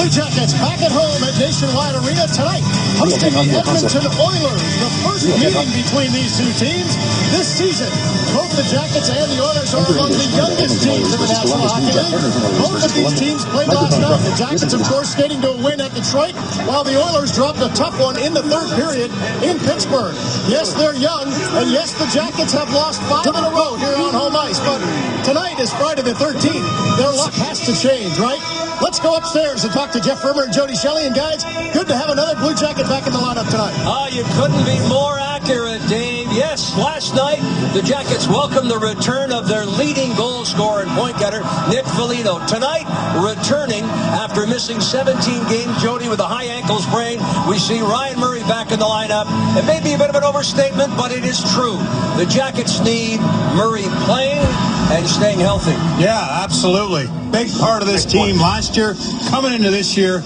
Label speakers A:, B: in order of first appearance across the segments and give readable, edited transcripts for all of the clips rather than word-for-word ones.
A: Blue Jackets back at home at Nationwide Arena tonight, hosting the Edmonton Oilers, the first meeting between these two teams this season. Both the Jackets and the Oilers are among the youngest teams in the National Hockey League. Both of these teams played last night. The Jackets, of course, skating to a win at Detroit, while the Oilers dropped a tough one in the third period in Pittsburgh. Yes, they're young, and yes, the Jackets have lost 5 in a row here on home ice, but tonight is Friday the 13th. Their luck has to change, right? Let's go upstairs and talk to Jeff Vermer and Jody Shelley. And guys, good to have another Blue Jacket back in the lineup tonight.
B: Oh, you couldn't be more accurate, Dave. Yes, last night, the Jackets welcomed the return of their leading goal scorer and point getter, Nick Foligno. Tonight, returning after missing 17 games, Jody, with a high ankle sprain, we see Ryan Murray back in the lineup. It may be a bit of an overstatement, but it is true. The Jackets need Murray playing and staying healthy.
C: Yeah, absolutely. Big part of this team last year, coming into this year,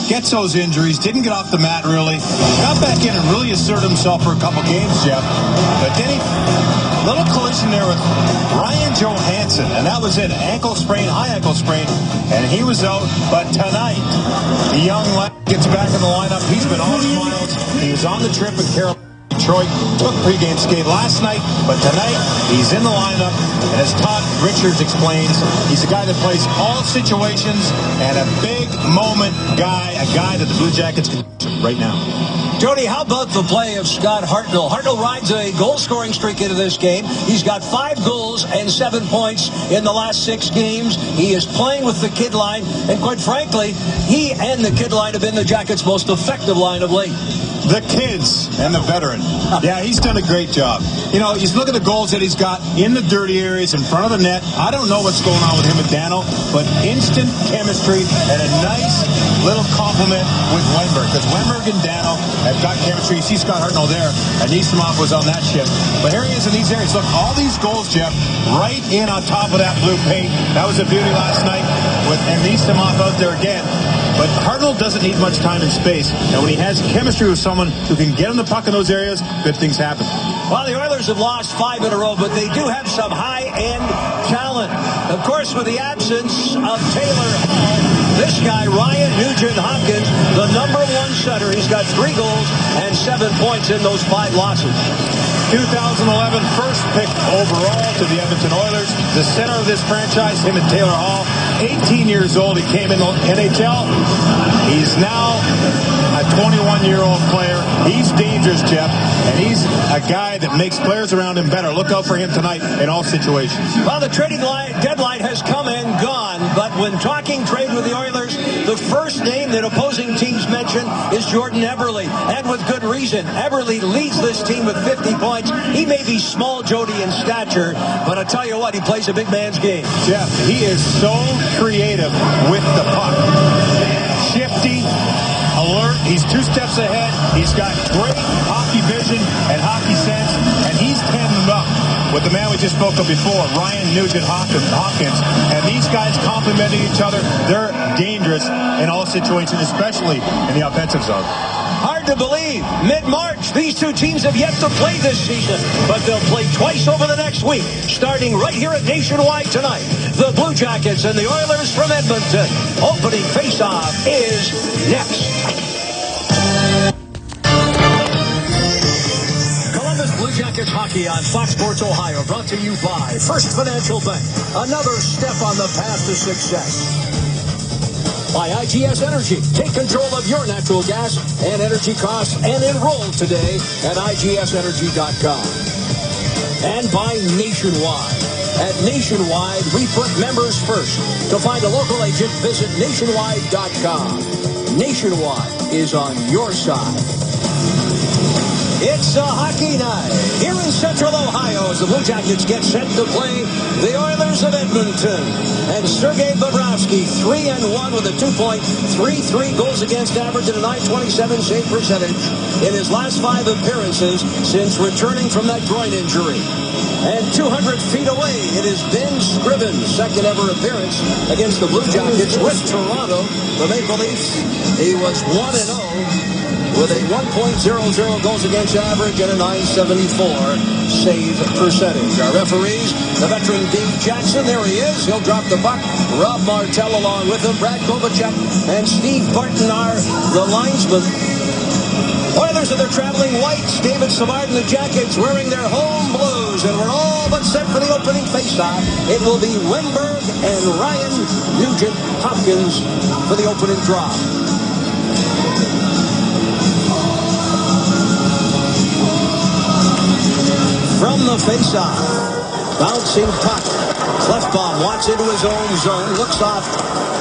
C: gets those injuries, didn't get off the mat really, got back in and really asserted himself for a couple games, Jeff. But then little collision there with Ryan Johansson, and that was it. Ankle sprain, high ankle sprain, and he was out. But tonight, the young lad gets back in the lineup. He's been all smiles. He was on the trip with Carolina. Detroit took pregame skate last night, but tonight he's in the lineup, and as Todd Richards explains, he's a guy that plays all situations and a big moment guy, a guy that the Blue Jackets can right now.
B: Jody, how about the play of Scott Hartnell? Hartnell rides a goal-scoring streak into this game. He's got 5 goals and 7 points in the last 6 games. He is playing with the kid line, and quite frankly, he and the kid line have been the Jackets' most effective line of late.
C: The kids and the veteran. Yeah, he's done a great job. You know, you look at the goals that he's got in the dirty areas in front of the net. I don't know what's going on with him and Dano, but instant chemistry and a nice little compliment with Wenberg, because Wenberg and Dano have got chemistry. You see Scott Hartnell there, and Nisimov was on that ship. But here he is in these areas. Look, all these goals, Jeff, right in on top of that blue paint. That was a beauty last night with Nisimov out there again. But Hartnell doesn't need much time and space. And when he has chemistry with someone who can get him the puck in those areas, good things happen.
B: Well, the Oilers have lost 5 in a row, but they do have some high-end talent. Of course, with the absence of Taylor Hall, this guy, Ryan Nugent-Hopkins, the #1 setter. He's got 3 goals and 7 points in those 5 losses.
C: 2011 first pick overall to the Edmonton Oilers. The center of this franchise, him and Taylor Hall. 18 years old. He came in the NHL. He's now a 21-year-old player. He's dangerous, Jeff, and he's a guy that makes players around him better. Look out for him tonight in all situations.
B: Well, the trading deadline has come and gone, but when talking trade with the Oilers, the first name that opposing teams mention is Jordan Eberle, and with good reason. Eberle leads this team with 50 points. He may be small, Jody, in stature, but I tell you what, he plays a big man's game.
C: Jeff, he is so creative with the puck. Shifty, alert. He's 2 steps ahead. He's got great hockey vision and hockey sense, and he's tandem up with the man we just spoke of before, Ryan Nugent-Hopkins. And these guys complementing each other. They're dangerous in all situations, especially in the offensive zone.
B: Hard to believe. Mid-March, these two teams have yet to play this season, but they'll play twice over the next week, starting right here at Nationwide tonight. The Blue Jackets and the Oilers from Edmonton. Opening face-off is next. Columbus Bluejackets hockey on Fox Sports Ohio, brought to you by First Financial Bank. Another step on the path to success. By IGS Energy. Take control of your natural gas and energy costs and enroll today at IGSenergy.com. And by Nationwide. At Nationwide, we put members first. To find a local agent, visit Nationwide.com. Nationwide is on your side. It's a hockey night here in Central Ohio as the Blue Jackets get set to play the Oilers of Edmonton. And Sergei Bobrovsky, 3-1 with a 2.33 goals against average and a .927 save percentage in his last 5 appearances since returning from that groin injury. And 200 feet away, it is Ben Scriven's second ever appearance against the Blue Jackets with Toronto. The Maple Leafs, he was 1-0. with a 1.00 goals against average and a .974 save percentage. Our referees, The veteran Dave Jackson, there he is. He'll drop the puck. Rob Martel along with him. Brad Kovacek and Steve Barton are the linesmen. Oilers in their traveling whites. David Savard and the Jackets wearing their home blues. And we're all but set for the opening faceoff. It will be Wenberg and Ryan Nugent Hopkins for the opening draw. From the faceoff, bouncing puck. Clefbaum wants into his own zone, looks off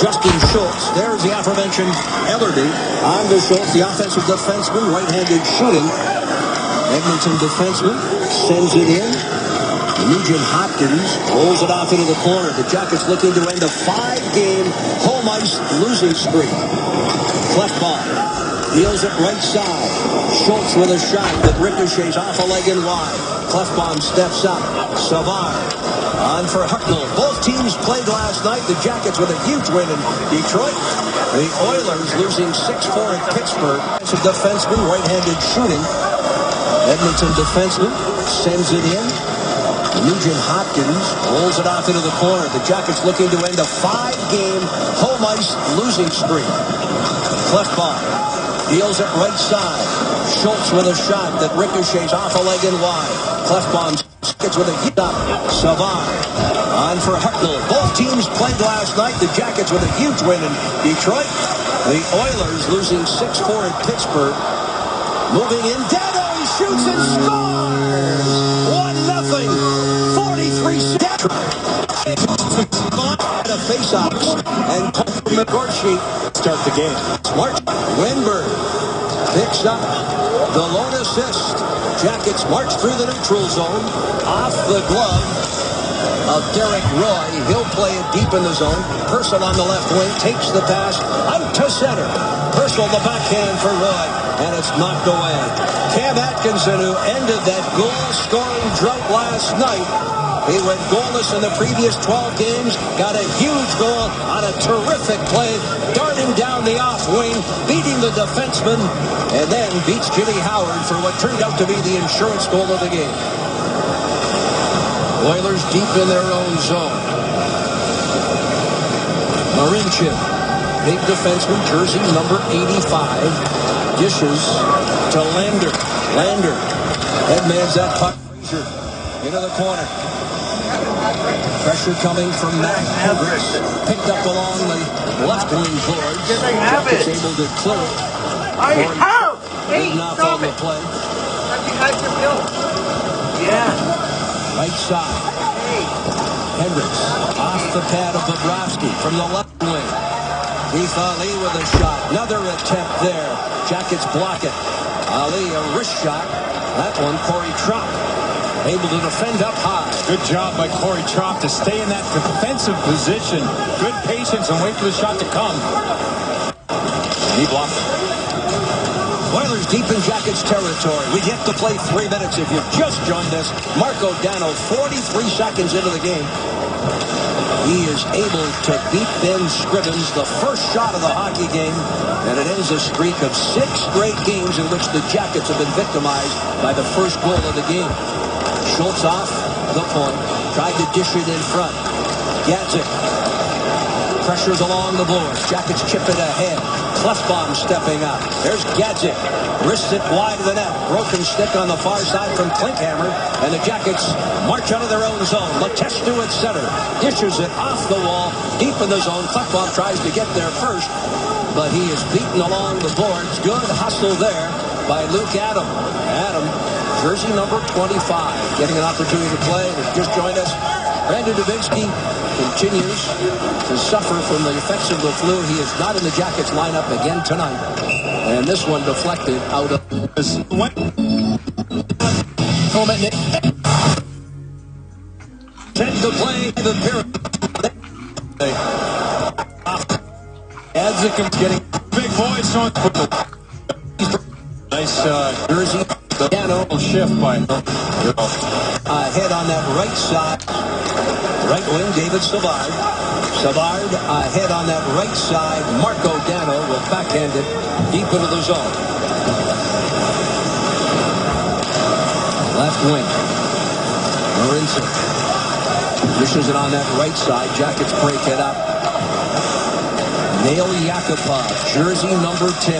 B: Justin Schultz. There's the aforementioned Ellerby. On to Schultz, the offensive defenseman, right-handed shooting. Edmonton defenseman sends it in. Nugent Hopkins rolls it off into the corner. The Jackets looking to end a 5-game home ice losing streak. Clefbaum deals it right side. Schultz with a shot that ricochets off a leg and wide. Clefbaum steps up. Savard on for Hucknall. Both teams played last night. The Jackets with a huge win in Detroit. The Oilers losing 6-4 at Pittsburgh. It's a defenseman, right-handed shooting. Edmonton defenseman sends it in. Nugent Hopkins rolls it off into the corner. The Jackets looking to end a 5-game home ice losing streak. Clefbaum deals it right side. Schultz with a shot that ricochets off a leg and wide. Clefbaum gets with a hit up. Savard on for Hucknall. Both teams played last night. The Jackets with a huge win in Detroit. The Oilers losing 6-4 at Pittsburgh. Moving in. Dano, he shoots and scores! 1-0. 43 seconds. A face-off. And McCorsky
C: Start the game.
B: March. Wenberg picks up the lone assist. Jackets march through the neutral zone. Off the glove of Derek Roy. He'll play it deep in the zone. Purcell on the left wing takes the pass out to center. Purcell the backhand for Roy. And it's knocked away. Cam Atkinson, who ended that goal-scoring drought last night. He went goalless in the previous 12 games. Got a huge goal on a terrific play. Darting down the off wing, beating the defenseman, and then beats Jimmy Howard for what turned out to be the insurance goal of the game. Oilers deep in their own zone. Marinchip, big defenseman, jersey number 85. Dishes to Lander. Lander headmans that puck. Into the corner. Pressure coming from Matt Hendricks. Picked up along the left wing boards. Jackets able to clear it. Not on the play. Right side. Hendricks off the pad of Bobrovsky from the left wing. Keith Ali with a shot. Another attempt there. Jackets block it. Ali a wrist shot. That one Corey Trump able to defend up high.
C: Good job by Corey Tromp to stay in that defensive position. Good patience and wait for the shot to come. He blocked.
B: Oilers deep in Jackets territory. We get to play 3 minutes if you've just joined us. Marco Dano, 43 seconds into the game. He is able to beat Ben Scrivens, the first shot of the hockey game, and it ends a streak of 6 straight games in which the Jackets have been victimized by the first goal of the game. Schultz off the point. Tried to dish it in front. Gadzik pressures along the boards. Jackets chip it ahead. Clefbaum stepping up. There's Gadzik. Wrists it wide of the net. Broken stick on the far side from Klinkhammer. And the Jackets march out of their own zone. Letestu at center. Dishes it off the wall. Deep in the zone. Clefbaum tries to get there first. But he is beaten along the boards. Good hustle there by Luke Adam. Adam, jersey number 25, getting an opportunity to play. Just joined us. Brandon Dubinsky continues to suffer from the effects of the flu. He is not in the Jackets lineup again tonight. And this one deflected out of this. Sent to play the period.
C: Adzik getting big voice on nice jersey. Piano shift by
B: head on that right side. Right wing, David Savard. Savard ahead on that right side. Marco Dano will backhand it deep into the zone. Left wing. Marinchip Dishes it on that right side. Jackets break it up. Nail Yakupov, jersey number 10.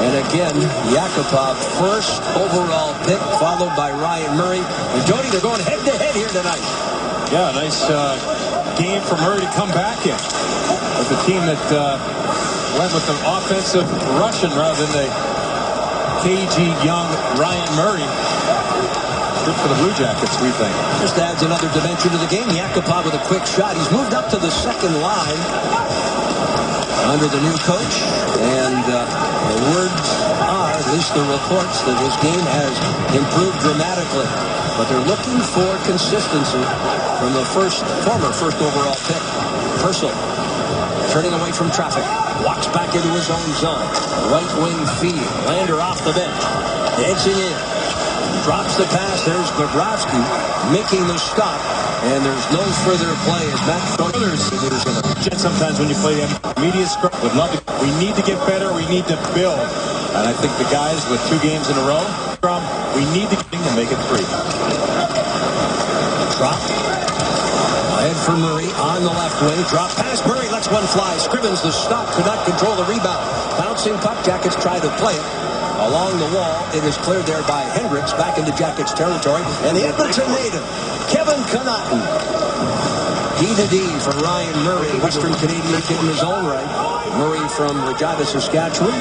B: And again, Yakupov, first overall pick, followed by Ryan Murray. And Jody, they're going head-to-head here tonight.
C: Yeah, nice game for Murray to come back in with a team that went with an offensive Russian rather than the cagey young Ryan Murray. Good for the Blue Jackets, we think.
B: Just adds another dimension to the game. Yakupov with a quick shot. He's moved up to the second line under the new coach. And the words are, at least the reports, that his game has improved dramatically. But they're looking for consistency from the former first overall pick. Purcell turning away from traffic. Walks back into his own zone. Right wing feed. Lander off the bench. Dancing in. Drops the pass. There's Bobrovsky making the stop. And there's no further play as Matt
C: Sometimes when you play the media scrum, would love to. We need to get better. We need to build. And I think the guys with 2 games in a row, we need to make it 3.
B: Drop. Ahead for Murray on the left wing. Drop pass. Murray lets one fly. Scrivens the stop. Could not control the rebound. Bouncing puck. Jackets try to play it. Along the wall, it is cleared there by Hendricks back into Jackets territory. And the Edmonton native, Kevin Connaughton. D-to-D for Ryan Murray, Western Canadian kid in his own right. Murray from Regina, Saskatchewan.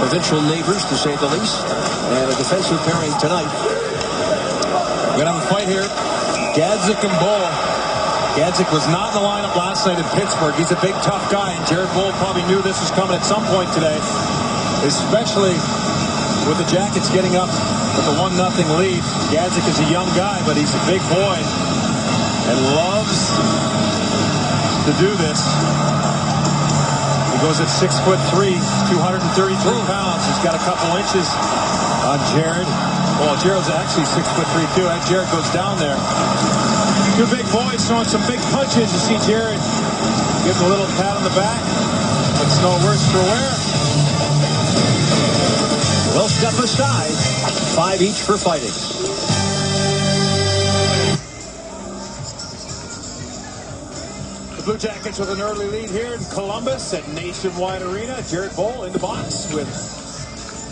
B: Provincial neighbors, to say the least. And a defensive pairing tonight.
C: We're going to have a fight here. Gadzik and Bull. Gadzik was not in the lineup last night in Pittsburgh. He's a big, tough guy, and Jared Bull probably knew this was coming at some point today. Especially with the Jackets getting up with a 1-0 lead. Gadzik is a young guy, but he's a big boy and loves to do this. He goes at 6'3", 233 pounds. He's got a couple inches on Jared. Well, Jared's actually 6'3" too. As Jared goes down there, 2 big boys throwing some big punches. You see Jared give him a little pat on the back. It's no worse for wear.
B: We'll step aside. 5 each for fighting.
C: The Blue Jackets with an early lead here in Columbus at Nationwide Arena. Jared Bull in the box with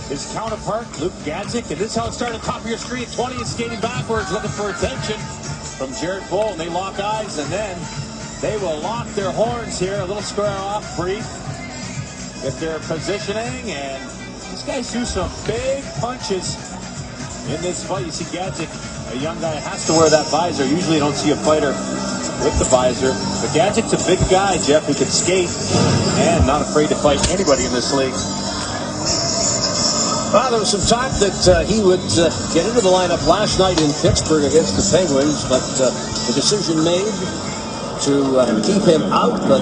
C: his counterpart, Luke Gadzik. And this is how it started. Top of your screen. 20 is skating backwards, looking for attention from Jared Bull. And they lock eyes, and then they will lock their horns here. A little square off, brief. Get their positioning, and these guys do some big punches in this fight. You see Gadzik, a young guy, has to wear that visor. Usually you don't see a fighter with the visor. But Gadzik's a big guy, Jeff, who can skate and not afraid to fight anybody in this league.
B: Well, there was some talk that he would get into the lineup last night in Pittsburgh against the Penguins, but the decision made to keep him out. But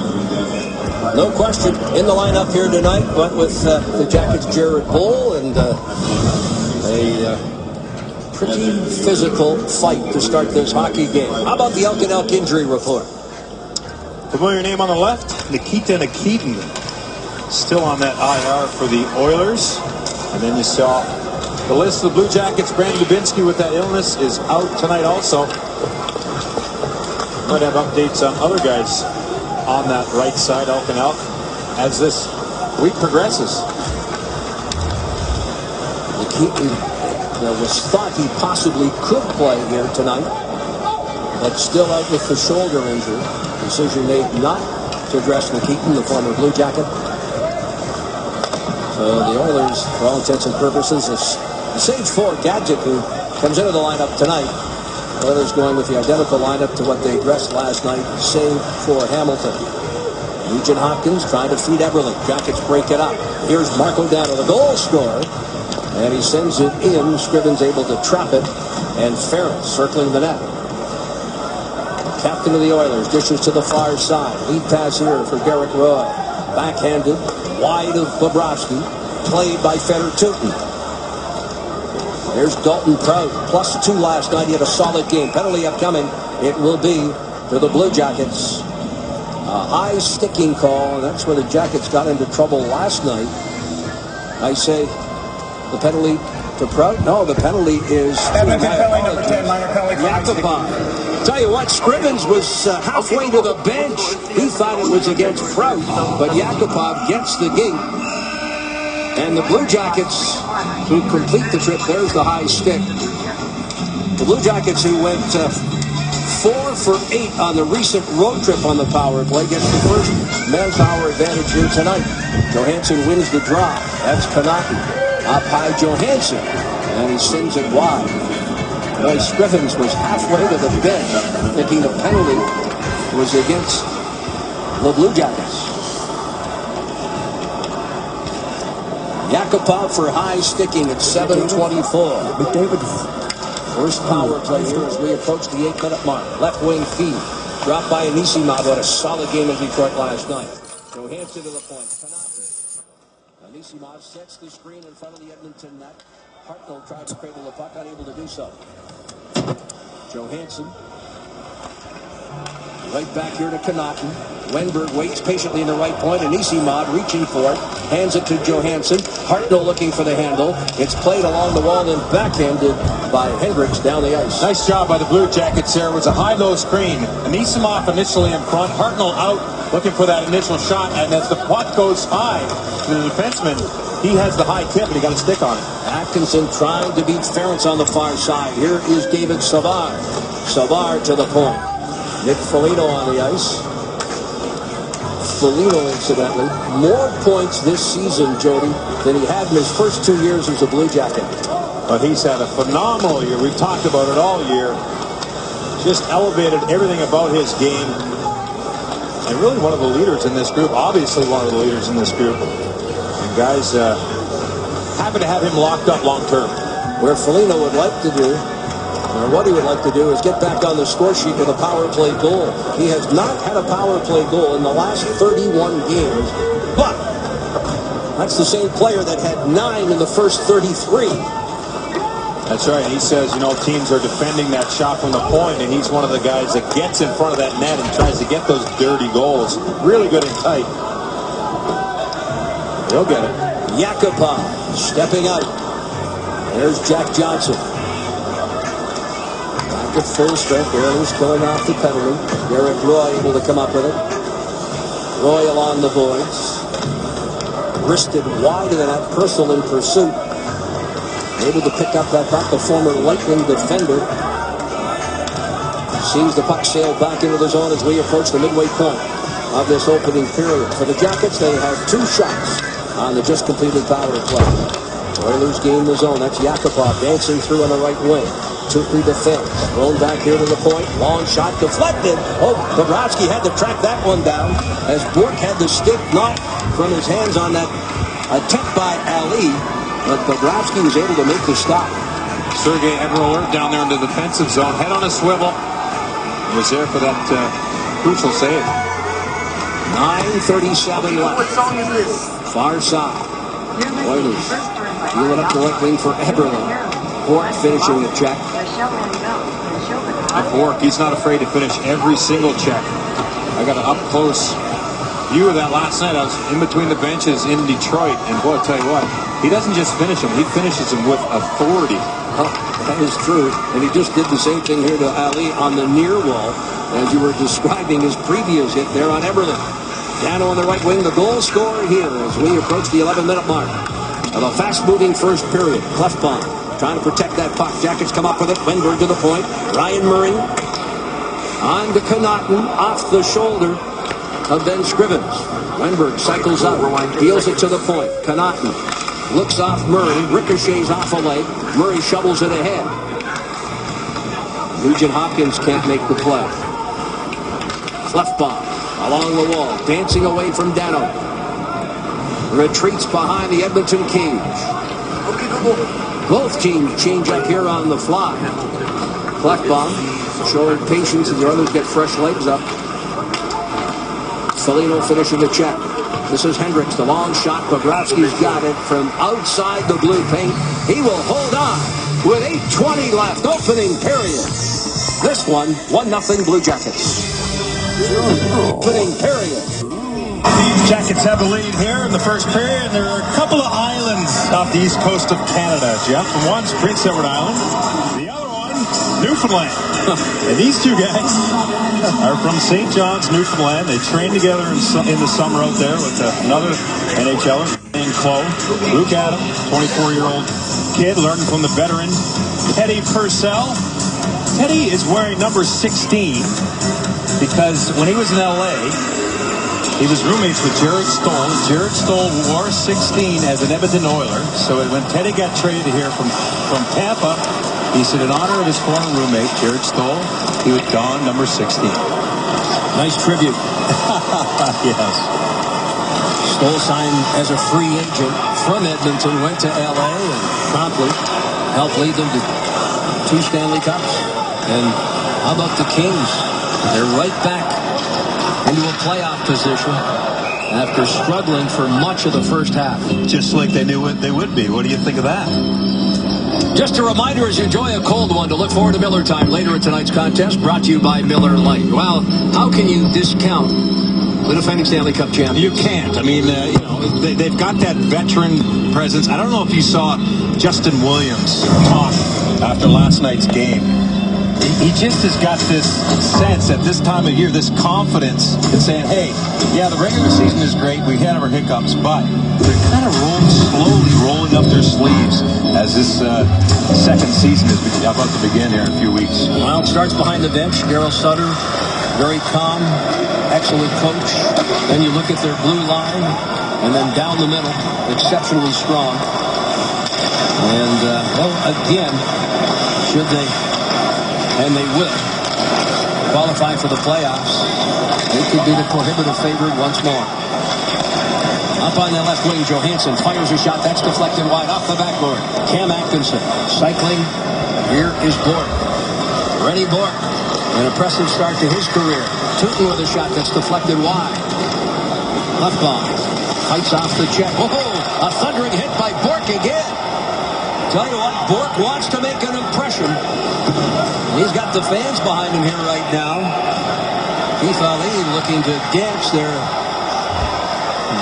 B: no question, in the lineup here tonight, went with the Jackets' Jared Bull, and a pretty physical fight to start this hockey game. How about the Elk and Elk injury report?
C: Familiar name on the left, Nikita Nikitin, still on that IR for the Oilers. And then you saw the list of the Blue Jackets. Brandon Dubinsky with that illness is out tonight also. Might have updates on other guys on that right side, Elk and Elk, as this week progresses.
B: There was thought he possibly could play here tonight, but still out with the shoulder injury. Decision made not to dress Nikitin, the former Blue Jacket. So the Oilers, for all intents and purposes, is stage 4, Gadzik, who comes into the lineup tonight. Oilers going with the identical lineup to what they dressed last night, save for Hamilton. Nugent Hopkins trying to feed Eberle. Jackets break it up. Here's Marco Dano, the goal scorer. And he sends it in. Scrivens able to trap it. And Ferris circling the net. Captain of the Oilers dishes to the far side. Lead pass here for Derek Roy. Backhanded. Wide of Bobrovsky. Played by Feder Tootin. There's Dalton Prout. +2 last night. He had a solid game. Penalty upcoming. It will be to the Blue Jackets. A high sticking call. That's where the Jackets got into trouble last night. I say the penalty to Prout. No, the penalty is
D: Edmonton penalty number 10, minor penalty.
B: Yakupov. Tell you what, Scrivens was halfway to the bench. He thought it was against Prout, but Yakupov gets the gate. And the Blue Jackets, who complete the trip, there's the high stick. The Blue Jackets, who went 4 for 8 on the recent road trip on the power play, gets the first manpower advantage here tonight. Johansson wins the draw. That's Connaughton. Up high Johansson, and he sends it wide. Boy, Scrivens was halfway to the bench, thinking the penalty was against the Blue Jackets. Yakupov for high sticking at 7:24.
D: McDavid.
B: First power play here as we approach the 8-minute mark. Left wing feed. Dropped by Anisimov. What a solid game in Detroit last night. Johansson to the point. Anisimov sets the screen in front of the Edmonton net. Hartnell tried to cradle the puck, unable to do so. Johansson. Right back here to Connaughton. Wenberg waits patiently in the right point. Anisimov reaching for it. Hands it to Johansson. Hartnell looking for the handle. It's played along the wall and backhanded by Hendricks down the ice.
C: Nice job by the Blue Jackets there. It was a high-low screen. Anisimov initially in front. Hartnell out looking for that initial shot. And as the puck goes high to the defenseman, he has the high tip and he got a stick on it.
B: Atkinson trying to beat Ferentz on the far side. Here is David Savard. Savard to the point. Nick Foligno on the ice. Foligno, incidentally, more points this season, Jody, than he had in his first 2 years as a Blue Jacket.
C: But he's had a phenomenal year. We've talked about it all year. Just elevated everything about his game. And really one of the leaders in this group. Obviously one of the leaders in this group. And guys, happy to have him locked up long term.
B: Where Foligno would like to do, or what he would like to do, is get back on the score sheet with a power play goal. He has not had a power play goal in the last 31 games, but that's the same player that had 9 in the first 33.
C: That's right. He says, you know, teams are defending that shot from the point, and he's one of the guys that gets in front of that net and tries to get those dirty goals. Really good and tight. He'll get it.
B: Yakupov stepping out. There's Jack Johnson. Back at full strength. Oilers going off the penalty. Derek Roy able to come up with it. Roy along the boards. Wristed wide of the net. Purcell in pursuit. Able to pick up that puck. The former Lightning defender sees the puck sail back into the zone as we approach the midway point of this opening period. For the Jackets, they have 2 shots on the just completed power play. Oilers gain the zone. That's Yakupov dancing through on the right wing. 2-3 defense. Thrown back here to the point. Long shot deflected. Oh, Bobrovsky had to track that one down as Bork had the stick knocked from his hands on that attempt by Ali. But Bobrovsky was able to make the stop.
C: Sergei Eberle down there in the defensive zone. Head on a swivel. Was there for that crucial save.
B: 9:37 left.
D: What song is this?
B: Far side. Oilers peeling up the right wing for Eberle. Bork finishing the check.
C: Bork, he's not afraid to finish every single check. I got an up-close view of that last night. I was in between the benches in Detroit, and boy, I'll tell you what, he doesn't just finish them, he finishes them with authority.
B: That is true, and he just did the same thing here to Ali on the near wall, as you were describing his previous hit there on Eberle. Dano on the right wing, the goal scorer here as we approach the 11-minute mark of a fast-moving first period. Clefbaum trying to protect that puck. Jackets come up with it. Wenberg to the point. Ryan Murray on to Connaughton, off the shoulder of Ben Scrivens. Wenberg cycles up, deals it to the point. Connaughton looks off Murray, ricochets off a leg. Murray shovels it ahead. Nugent Hopkins can't make the play. Clefbaum along the wall, dancing away from Dano. Retreats behind the Edmonton cage. Both teams change up here on the fly. Clefbaum showing patience as the others get fresh legs up. Foligno finishing the check. This is Hendricks, the long shot. Bobrovsky's got it from outside the blue paint. He will hold on with 8:20 left. Opening period. This one, 1-0 Blue Jackets. Opening period.
C: The Jackets have the lead here in the first period. There are a couple of islands off the east coast of Canada, Jeff. One's Prince Edward Island. The other one, Newfoundland. And these two guys are from St. John's, Newfoundland. They trained together in the summer out there with another NHLer named Chloe. Luke Adam, 24-year-old kid, learning from the veteran Teddy Purcell. Teddy is wearing number 16 because when he was in L.A., he was roommates with Jared Stoll. Jared Stoll wore 16 as an Edmonton Oiler. So when Teddy got traded here from Tampa, he said in honor of his former roommate, Jared Stoll, he would don number 16.
B: Nice tribute.
C: Yes.
B: Stoll signed as a free agent from Edmonton, went to L.A. and promptly helped lead them to 2 Stanley Cups. And how about the Kings? They're right back into a playoff position after struggling for much of the first half.
C: Just like they knew what they would be. What do you think of that?
B: Just a reminder as you enjoy a cold one to look forward to Miller Time later in tonight's contest, brought to you by Miller Lite. Well, how can you discount the defending Stanley Cup champions?
C: You can't. I mean, they've got that veteran presence. I don't know if you saw Justin Williams talk after last night's game. He just has got this sense at this time of year, this confidence in saying, hey, yeah, the regular season is great. We had our hiccups, but they're kind of slowly rolling up their sleeves as this second season is about to begin here in a few weeks.
B: Well, it starts behind the bench. Daryl Sutter, very calm, excellent coach. Then you look at their blue line, and then down the middle, exceptionally strong. And, well, again, should they... and they will qualify for the playoffs, they could be the prohibitive favorite once more. Up on the left wing, Johansson fires a shot. That's deflected wide off the backboard. Cam Atkinson cycling. Here is Bork. Rennie Bork. An impressive start to his career. Tootin with a shot that's deflected wide. Left bomb. Fights off the check. Whoa! A thundering hit by Bork again. Tell you what, Bork wants to make an impression. He's got the fans behind him here right now. Keith Ali looking to dance there.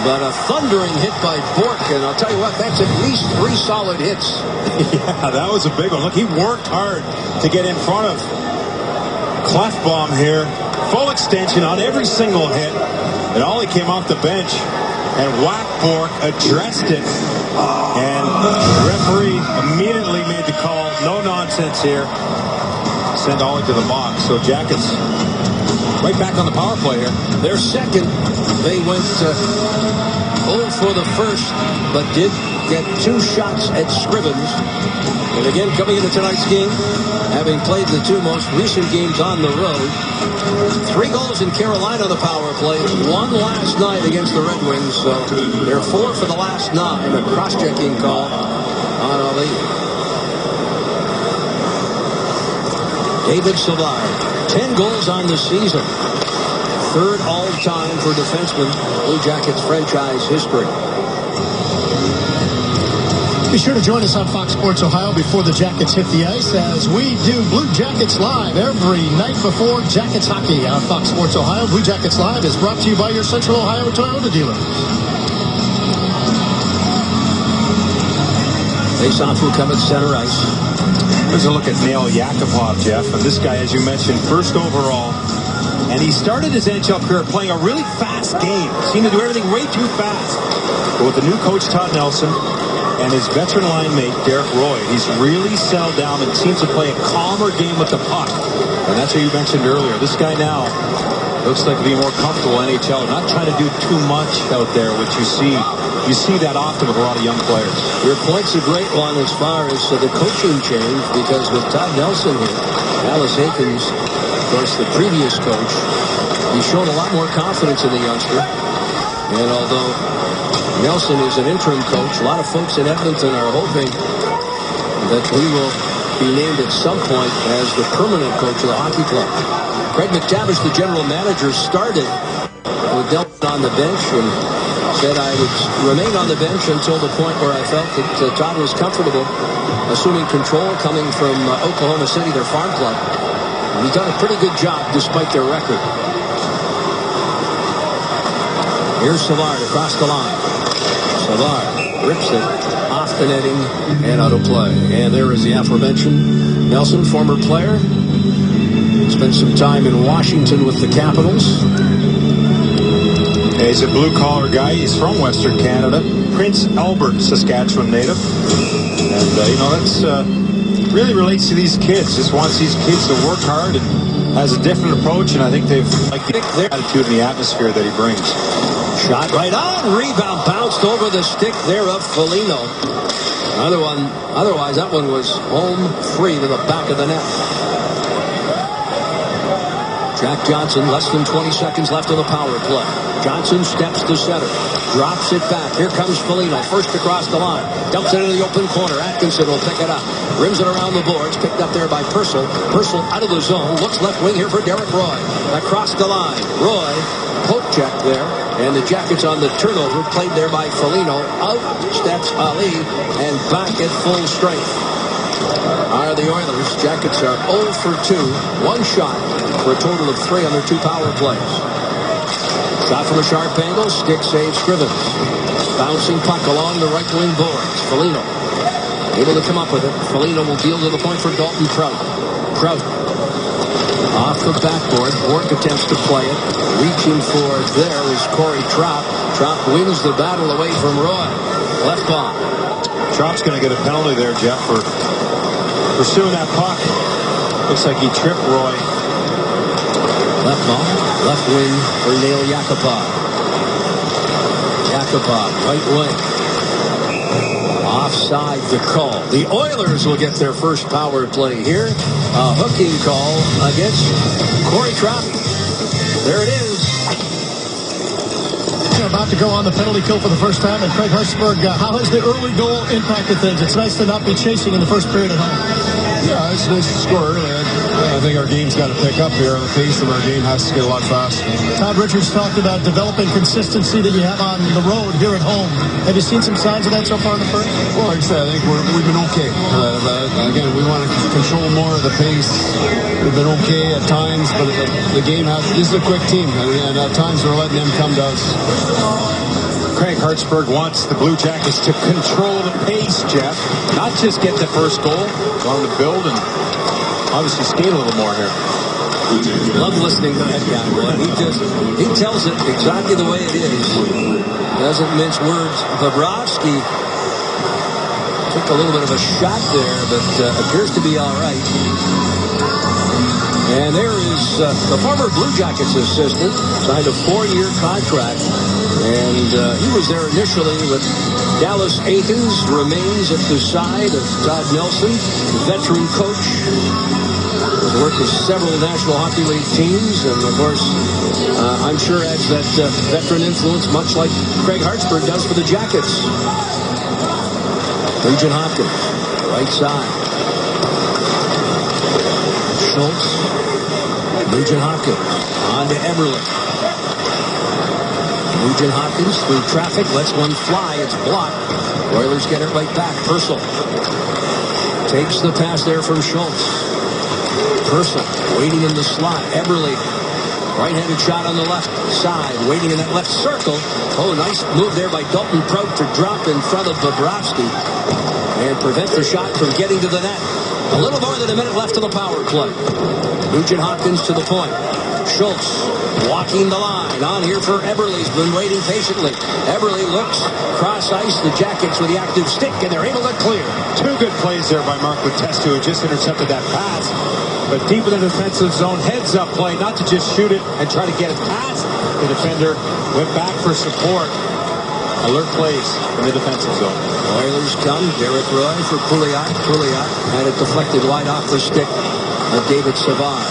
B: But a thundering hit by Bork, and I'll tell you what, that's at least 3 solid hits.
C: Yeah, that was a big one. Look, he worked hard to get in front of Clefbaum here. Full extension on every single hit. And Ollie came off the bench and whacked Bork, addressed it. And the referee immediately made the call. No nonsense here. Send Ollie to the box. So Jackets right back on the power play here.
B: Their second, they went 0 for the first, but did get 2 shots at Scrivens. And again, coming into tonight's game, having played the 2 most recent games on the road, 3 goals in Carolina on the power play, 1 last night against the Red Wings. So they're 4 for the last 9. A cross-checking call on Ali. David Savard, 10 goals on the season. 3rd all-time for defenseman, Blue Jackets franchise history.
A: Be sure to join us on Fox Sports Ohio before the Jackets hit the ice as we do Blue Jackets Live every night before Jackets hockey on Fox Sports Ohio. Blue Jackets Live is brought to you by your Central Ohio Toyota dealers.
B: Face-off will come at center ice.
C: Here's a look at Nail Yakupov, Jeff. And this guy, as you mentioned, first overall. And he started his NHL career playing a really fast game. Seemed to do everything way too fast. But with the new coach, Todd Nelson, and his veteran line mate, Derek Roy, he's really settled down and seems to play a calmer game with the puck. And that's what you mentioned earlier. This guy now looks like to be more comfortable NHL. Not trying to do too much out there, which you see that often with a lot of young players.
B: Your point's a great one as far as the coaching change, because with Todd Nelson here, Alice Aikens, of course, the previous coach, he's shown a lot more confidence in the youngster. And although Nelson is an interim coach, a lot of folks in Edmonton are hoping that he will be named at some point as the permanent coach of the hockey club. Craig McTavish, the general manager, started with Delton on the bench and said I would remain on the bench until the point where I felt that Todd was comfortable assuming control, coming from Oklahoma City, their farm club. And he's done a pretty good job despite their record. Here's Savard across the line. Savard rips it off the netting and out of play. And there is the aforementioned Nelson, former player. Spent some time in Washington with the Capitals.
C: He's a blue-collar guy. He's from Western Canada. Prince Albert, Saskatchewan native. And, you know, that's really relates to these kids. Just wants these kids to work hard and has a different approach. And I think they've liked the attitude and the atmosphere that he brings.
B: Shot right on. Rebound bounced over the stick there of Foligno. Otherwise, that one was home free to the back of the net. Jack Johnson, less than 20 seconds left on the power play. Johnson steps to center, drops it back. Here comes Foligno, first across the line. Dumps it into the open corner. Atkinson will pick it up. Rims it around the boards, picked up there by Purcell. Purcell out of the zone, looks left wing here for Derek Roy. Across the line, Roy, poke check there. And the Jackets on the turnover, played there by Foligno. Out steps Ali, and back at full strength are the Oilers. Jackets are 0 for 2. One shot for a total of 3 on their 2 power plays. Shot from a sharp angle. Stick save Scrivens. Bouncing puck along the right wing boards. Foligno able to come up with it. Foligno will deal to the point for Dalton Prout. Prout off the backboard. Bork attempts to play it. Reaching for there is Corey Trout. Trout wins the battle away from Roy. Left bomb.
C: Trout's going to get a penalty there, Jeff, for pursuing that puck. Looks like he tripped Roy.
B: Left ball, left wing for Nail Yakupov. Yakupov, right wing. Offside the call. The Oilers will get their first power play here. A hooking call against Corey Trout. There it is.
A: About to go on the penalty kill for the first time. And Craig Hartsburg, how has the early goal impacted things? It's nice to not be chasing in the first period at home.
D: Yeah, it's nice to score early. I think our game's got to pick up here. The pace of our game has to get a lot faster.
A: Todd Richards talked about developing consistency that you have on the road here at home. Have you seen some signs of that so far in the first?
D: Well, like I said, I think we've been okay. Again, we want to control more of the pace. We've been okay at times, but the game this is a quick team, and at times we're letting them come to us.
C: Craig Hartsburg wants the Blue Jackets to control the pace, Jeff. Not just get the first goal. Want them to build and obviously skate a little more here.
B: Love listening to that guy, boy. He tells it exactly the way it is. Doesn't mince words. Bobrovsky took a little bit of a shot there, but appears to be all right. And there is the former Blue Jackets assistant, signed a 4-year contract. And he was there initially with Dallas Aikens, remains at the side of Todd Nelson, veteran coach. Has worked with several National Hockey League teams, and of course, I'm sure adds that veteran influence, much like Craig Hartsburg does for the Jackets. Nugent Hopkins, right side. Schultz, Nugent Hopkins, on to Eberle. Nugent Hopkins through traffic, lets one fly. It's blocked. Oilers get it right back. Purcell takes the pass there from Schultz. Purcell waiting in the slot. Eberle, right-handed shot on the left side, waiting in that left circle. Oh, nice move there by Dalton Prout to drop in front of Bobrovsky and prevent the shot from getting to the net. A little more than a minute left of the power play. Nugent Hopkins to the point. Schultz walking the line. On here for Eberle. He's been waiting patiently. Eberle looks cross ice. The Jackets with the active stick, and they're able to clear.
C: 2 good plays there by Mark Letestu, who just intercepted that pass. But deep in the defensive zone, heads-up play, not to just shoot it and try to get it past the defender. Went back for support. Alert plays in the defensive zone.
B: Oilers come. Derek Roy for Pouliot. Pouliot had it deflected wide off the stick of David Savard.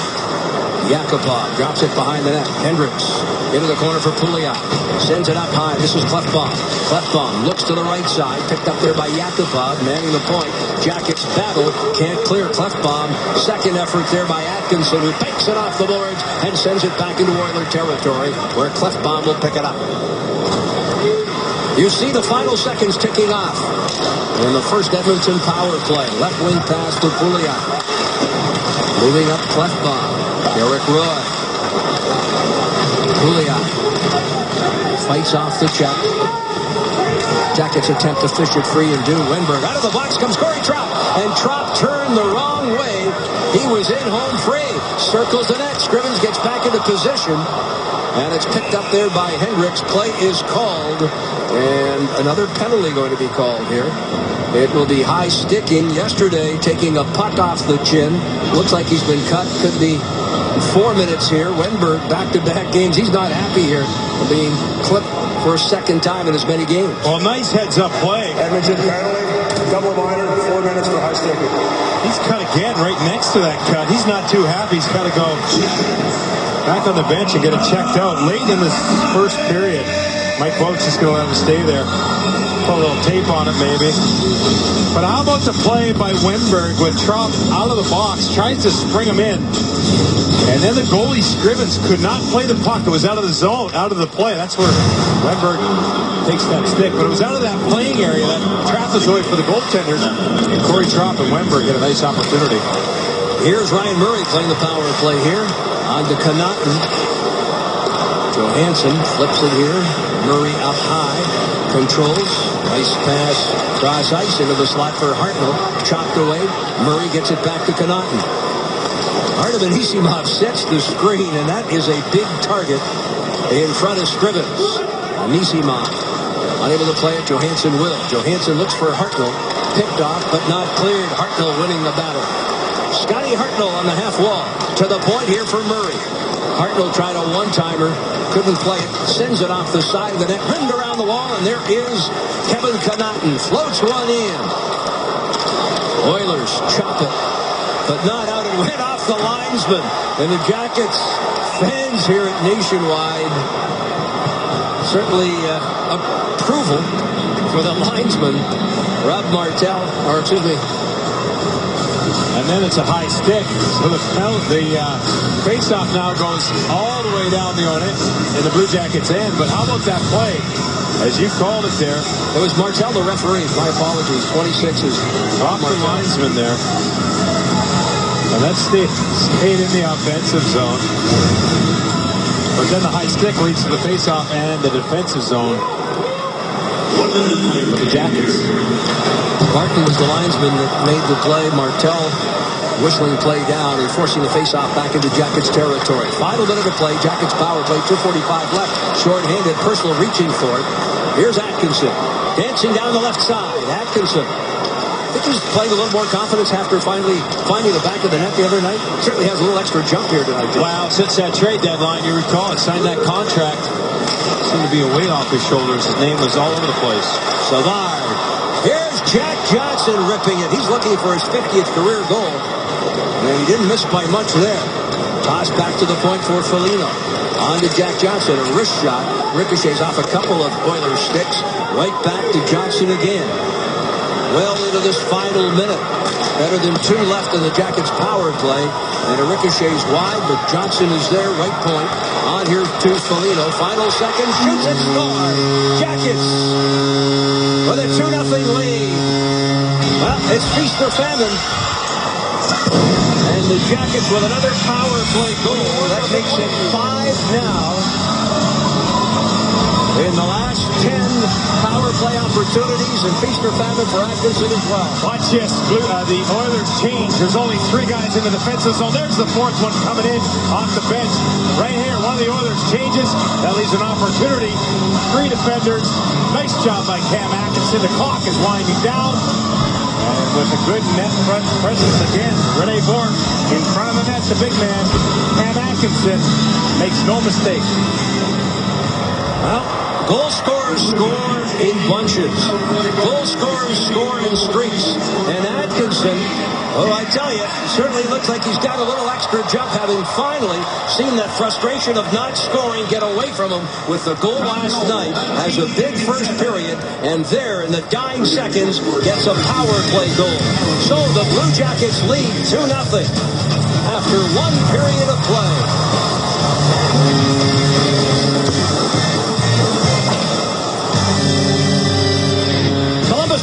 B: Yakupov drops it behind the net. Hendricks into the corner for Pouliot. Sends it up high. This is Clefbaum. Clefbaum looks to the right side. Picked up there by Yakupov. Manning the point. Jackets battle. Can't clear Clefbaum. Second effort there by Atkinson, who takes it off the boards and sends it back into Oiler territory, where Clefbaum will pick it up. You see the final seconds ticking off in the first Edmonton power play. Left wing pass for Pouliot. Moving up Clefbaum. Derek Roy. Pouliot fights off the check. Jackets attempt to fish it free and do. Wenberg out of the box comes Corey Trout. And Trout turns turned the wrong way. He was in home free. Circles the net. Scrivens gets back into position. And it's picked up there by Hendricks. Play is called. And another penalty going to be called here. It will be high sticking. Yesterday, taking a puck off the chin. Looks like he's been cut. Could be 4 minutes here. Wenberg, back-to-back games. He's not happy here being clipped for a second time in as many games.
C: Well, nice heads-up play.
E: Edmonton penalty. Double minor. 4 minutes for high sticking.
C: He's cut again right next to that cut. He's not too happy. He's got to go back on the bench and get it checked out. Late in this first period, Mike Boat's just going to let him stay there. Put a little tape on it maybe. But how about the play by Wenberg with Trump out of the box, tries to spring him in. And then the goalie Scrivens could not play the puck. It was out of the zone, out of the play. That's where Wenberg takes that stick. But it was out of that playing area, that trapezoid for the goaltenders. And Corey Trump and Wenberg get a nice opportunity.
B: Here's Ryan Murray playing the power play here. On to Connaughton. Johansson flips it here. Murray up high. Controls. Nice pass. Cross ice into the slot for Hartnell. Chopped away. Murray gets it back to Connaughton. Artem Anisimov sets the screen, and that is a big target in front of Scrivens. Anisimov unable to play it. Johansson will. Johansson looks for Hartnell. Picked off, but not cleared. Hartnell winning the battle. Scotty Hartnell on the half wall. To the point here for Murray. Hartnell tried a one-timer. Couldn't play it. Sends it off the side of the net. Rimmed around the wall, and there is Kevin Connaughton. Floats one in. Oilers chop it, but not out. It went off the linesman. And the Jackets fans here at Nationwide certainly approval for the linesman, Rob Martel, or excuse me.
C: And then it's a high stick. So the face-off now goes all the way down the in the Blue Jackets' end. But how about that play? As you called it there.
B: It was Martel, the referee. My apologies. 26 is
C: off the linesman there. And that stayed in the offensive zone. But then the high stick leads to the face-off and the defensive zone for the Jackets.
B: Martin was the linesman that made the play. Martel whistling play down and forcing the face-off back into Jackets territory. Final minute of play. Jackets power play. 2:45 left. Short-handed. Personal reaching for it. Here's Atkinson. Dancing down the left side. Atkinson. I think he's playing a little more confidence after finally finding the back of the net the other night. Certainly has a little extra jump here tonight.
C: Wow, since that trade deadline, you recall, it signed that contract. Seemed to be a weight off his shoulders. His name was all over the place.
B: Savard. Here's Jack Johnson ripping it. He's looking for his 50th career goal. And he didn't miss by much there. Toss back to the point for Foligno. On to Jack Johnson. A wrist shot. Ricochets off a couple of Oilers sticks. Right back to Johnson again. Well into this final minute. Better than 2 left in the Jackets power play. And a ricochets wide, but Johnson is there, right point. On here to Foligno. Final second. Shoots and scores. Jackets with a 2-0 lead. Well, it's feast or famine. And the Jackets with another power play goal. That makes it 5 now. In the last 10 power play opportunities, and feast or famine for Atkinson as well.
C: Watch this. The Oilers change. There's only 3 guys in the defensive zone. There's the 4th one coming in off the bench. Right here, one of the Oilers changes. That leaves an opportunity. 3 defenders. Nice job by Cam Atkinson. The clock is winding down. And with a good net front presence again, Rene Bourque in front of the net, the big man. Cam Atkinson makes no mistake.
B: Well, goal scorers score in bunches. Goal scorers score in streaks. And Atkinson, oh, I tell you, certainly looks like he's got a little extra jump, having finally seen that frustration of not scoring get away from him with the goal last night. Has a big first period, and there in the dying seconds gets a power play goal. So the Blue Jackets lead 2-0 after 1 period of play.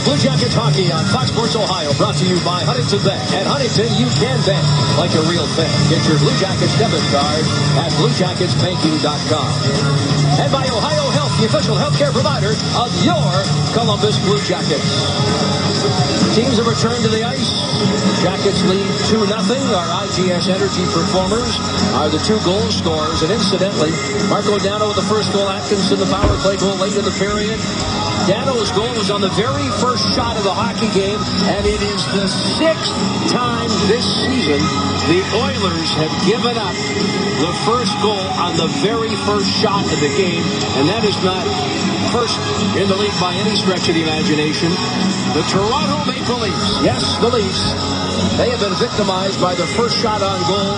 B: Blue Jackets hockey on Fox Sports Ohio, brought to you by Huntington Bank. At Huntington, you can bet like a real fan. Get your Blue Jackets debit card at BlueJacketsBanking.com. And by Ohio Health, the official healthcare provider of your Columbus Blue Jackets. Teams have returned to the ice. Jackets lead 2-0. Our IGS Energy performers are the 2 goal scorers. And incidentally, Marco Dano with the first goal, Atkinson the power play goal late in the period. Dano's goal was on the very first shot of the hockey game, and it is the 6th time this season the Oilers have given up the first goal on the very first shot of the game, and that is not first in the league by any stretch of the imagination. The Toronto Maple Leafs, yes, the Leafs, they have been victimized by the first shot on goal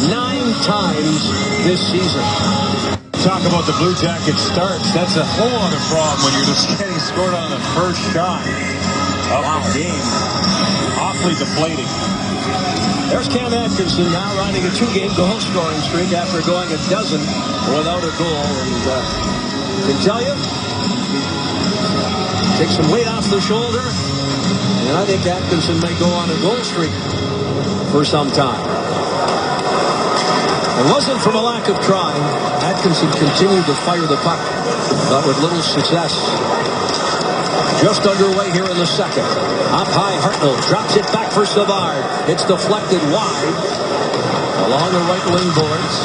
B: 9 times this season.
C: Talk about the Blue Jackets starts. That's a whole other problem when you're just getting scored on the first shot of the game. Awfully deflating.
B: There's Cam Atkinson now riding a 2-game goal scoring streak after going a dozen without a goal. And I can tell you, take some weight off the shoulder, and I think Atkinson may go on a goal streak for some time. It wasn't from a lack of trying. Atkinson continued to fire the puck, but with little success. Just underway here in the second. Up high, Hartnell drops it back for Savard. It's deflected wide along the right wing boards.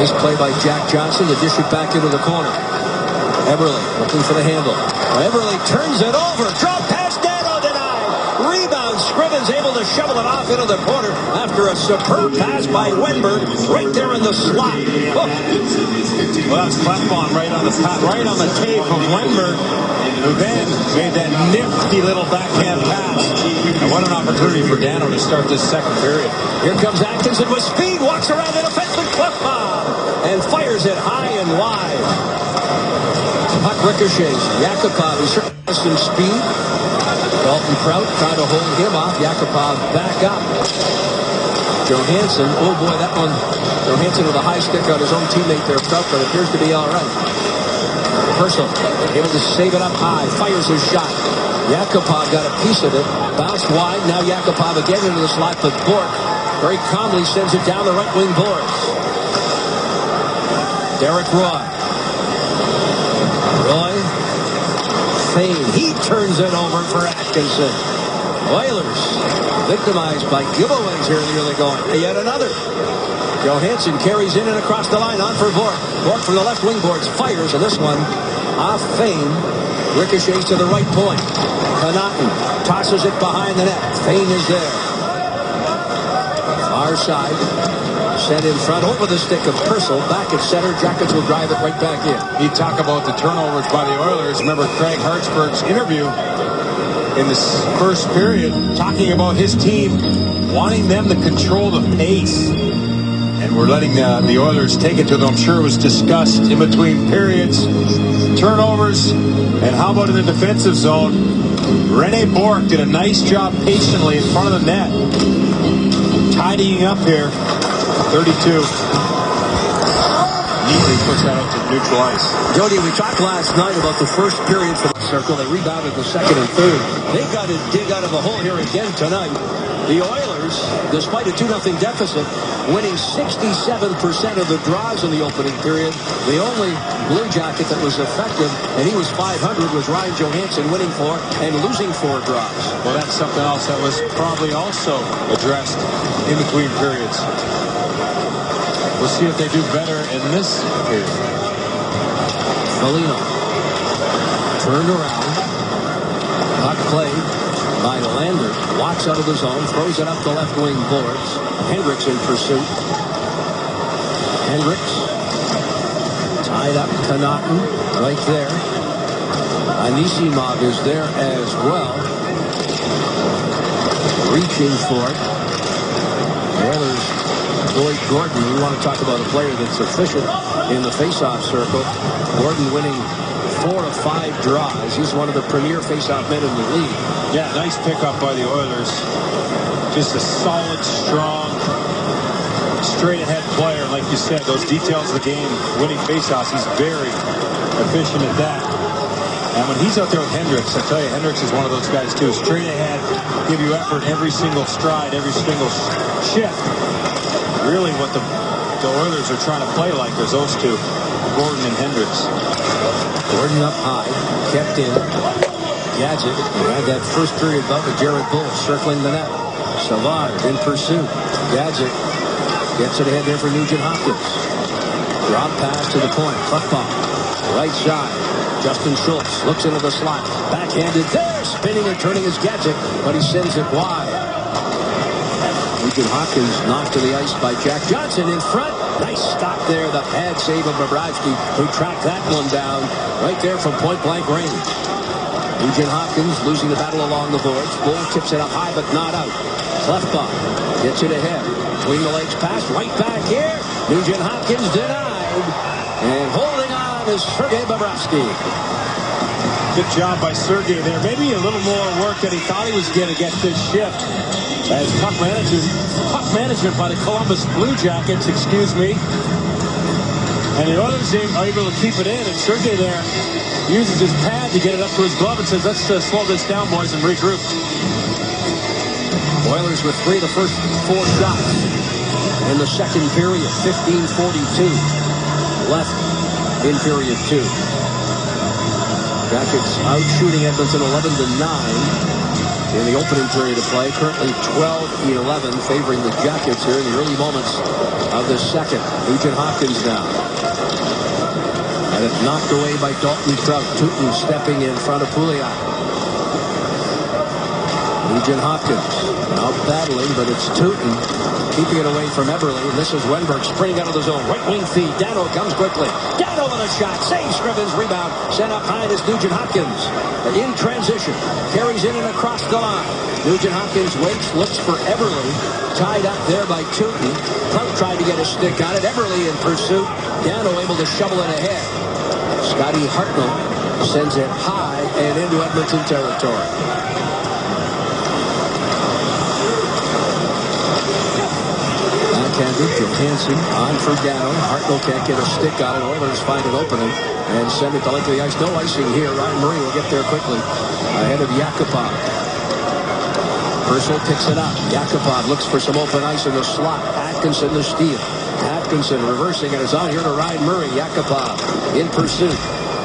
B: Nice play by Jack Johnson to dish it back into the corner. Eberle looking for the handle. Eberle turns it over. Drop pass, Dano denied. Rebound. Scrivens able to shovel it off into the corner after a superb pass by Wenberg right there in the slot. Oh.
C: Well, that's Klefbom right on the tape of Wenberg, who then made that nifty little backhand pass. And what an opportunity for Dano to start this second period.
B: Here comes Atkinson with speed, walks around the defenseman Klefbom and fires it high and wide. Puck ricochets. Yakupov, he certainly has some speed. Dalton Prout trying to hold him off. Yakupov back up. Johansson, oh boy, that one. Johansson with a high stick on his own teammate there, Prout, but appears to be all right. Purcell able to save it up high, fires his shot. Yakupov got a piece of it, bounced wide. Now Yakupov again into the slot, but Bourque very calmly sends it down the right wing boards. Derek Roy. Fane, he turns it over for Atkinson. Oilers victimized by giveaways here in the early going. Yet another. Johansson carries in and across the line on for Bourque. Bourque from the left wing boards fires, and this one off Fane. Ricochets to the right point. Connaughton tosses it behind the net. Fane is there. Far side. Sent in front over the stick of Purcell. Back at center. Jackets will drive it right back in.
C: You talk about the turnovers by the Oilers. Remember Craig Hartsburg's interview in this first period, talking about his team wanting them to control the pace. And we're letting the Oilers take it to them. I'm sure it was discussed in between periods. Turnovers. And how about in the defensive zone? Rene Bourque did a nice job patiently in front of the net. Tidying up here. 32. Neatly puts that out to neutral ice.
B: Jody, we talked last night about the first period for the Circle. They rebounded the second and third. They've got to dig out of a hole here again tonight. The Oilers, despite a 2-0 deficit, winning 67% of the draws in the opening period. The only Blue Jacket that was effective, and he was .500, was Ryan Johansson, winning 4 and losing 4 draws.
C: Well, that's something else that was probably also addressed in between periods. We'll see if they do better in this period.
B: Foligno turned around. Puck played by Lander. Walks out of the zone. Throws it up the left wing boards. Hendricks in pursuit. Hendricks tied up. Connaughton right there. Anisimov is there as well. Reaching for it. Oilers. Boyd Gordon, we want to talk about a player that's efficient in the faceoff circle. Gordon winning 4 of 5 draws. He's one of the premier faceoff men in the league.
C: Yeah, nice pickup by the Oilers. Just a solid, strong, straight-ahead player. Like you said, those details of the game, winning faceoffs, he's very efficient at that. And when he's out there with Hendricks, I tell you, Hendricks is one of those guys too. Straight ahead, give you effort every single stride, every single shift. Really what the Oilers are trying to play like is those two, Gordon and Hendricks.
B: Gordon up high, kept in. Gadget had that first period bout with Jared Bull circling the net. Savard in pursuit. Gadget gets it ahead there for Nugent Hopkins. Drop pass to the point. Klefbom. Right side. Justin Schultz looks into the slot. Backhanded there. Spinning and turning his Gadget, but he sends it wide. Nugent Hopkins knocked to the ice by Jack Johnson in front. Nice stop there. The pad save of Bobrovsky, who tracked that one down right there from point-blank range. Nugent Hopkins losing the battle along the boards. Bull tips it up high, but not out. Klefbom gets it ahead. Between the legs pass. Right back here. Nugent Hopkins denied. And holding on is Sergei Bobrovsky.
C: Good job by Sergei there. Maybe a little more work that he thought he was going to get this shift. As puck management by the Columbus Bluejackets, excuse me. And the Oilers are able to keep it in. And Sergei there uses his pad to get it up to his glove and says, let's slow this down, boys, and regroup.
B: Oilers with 3 of the first 4 shots in the second period. 15:42 left in period 2. Jackets out shooting Edmonton 11-9 in the opening period of play. Currently 12-11 favoring the Jackets here in the early moments of the second. Nugent Hopkins now. And it knocked away by Dalton Trout. Tootin stepping in front of Pouliot. Nugent Hopkins now battling, but it's Tootin keeping it away from Eberle. And this is Wenberg sprinting out of the zone. Right wing feed. Dano comes quickly. Dano with a shot. Saves Scrivens. Rebound. Sent up high is Nugent Hopkins. In transition. Carries in and across the line. Nugent Hopkins waits. Looks for Eberle. Tied up there by Tootin. Trout tried to get a stick on it. Eberle in pursuit. Dano able to shovel it ahead. Scotty Hartnell sends it high and into Edmonton territory. Johansson on for Dano. Hartnell can't get a stick on it. Oilers find an opening and send it to length of the ice. No icing here. Ryan Murray will get there quickly ahead of Yakupov. Purcell picks it up. Yakupov looks for some open ice in the slot. Atkinson the steal. Atkinson reversing and is on here to Ryan Murray. Yakupov in pursuit.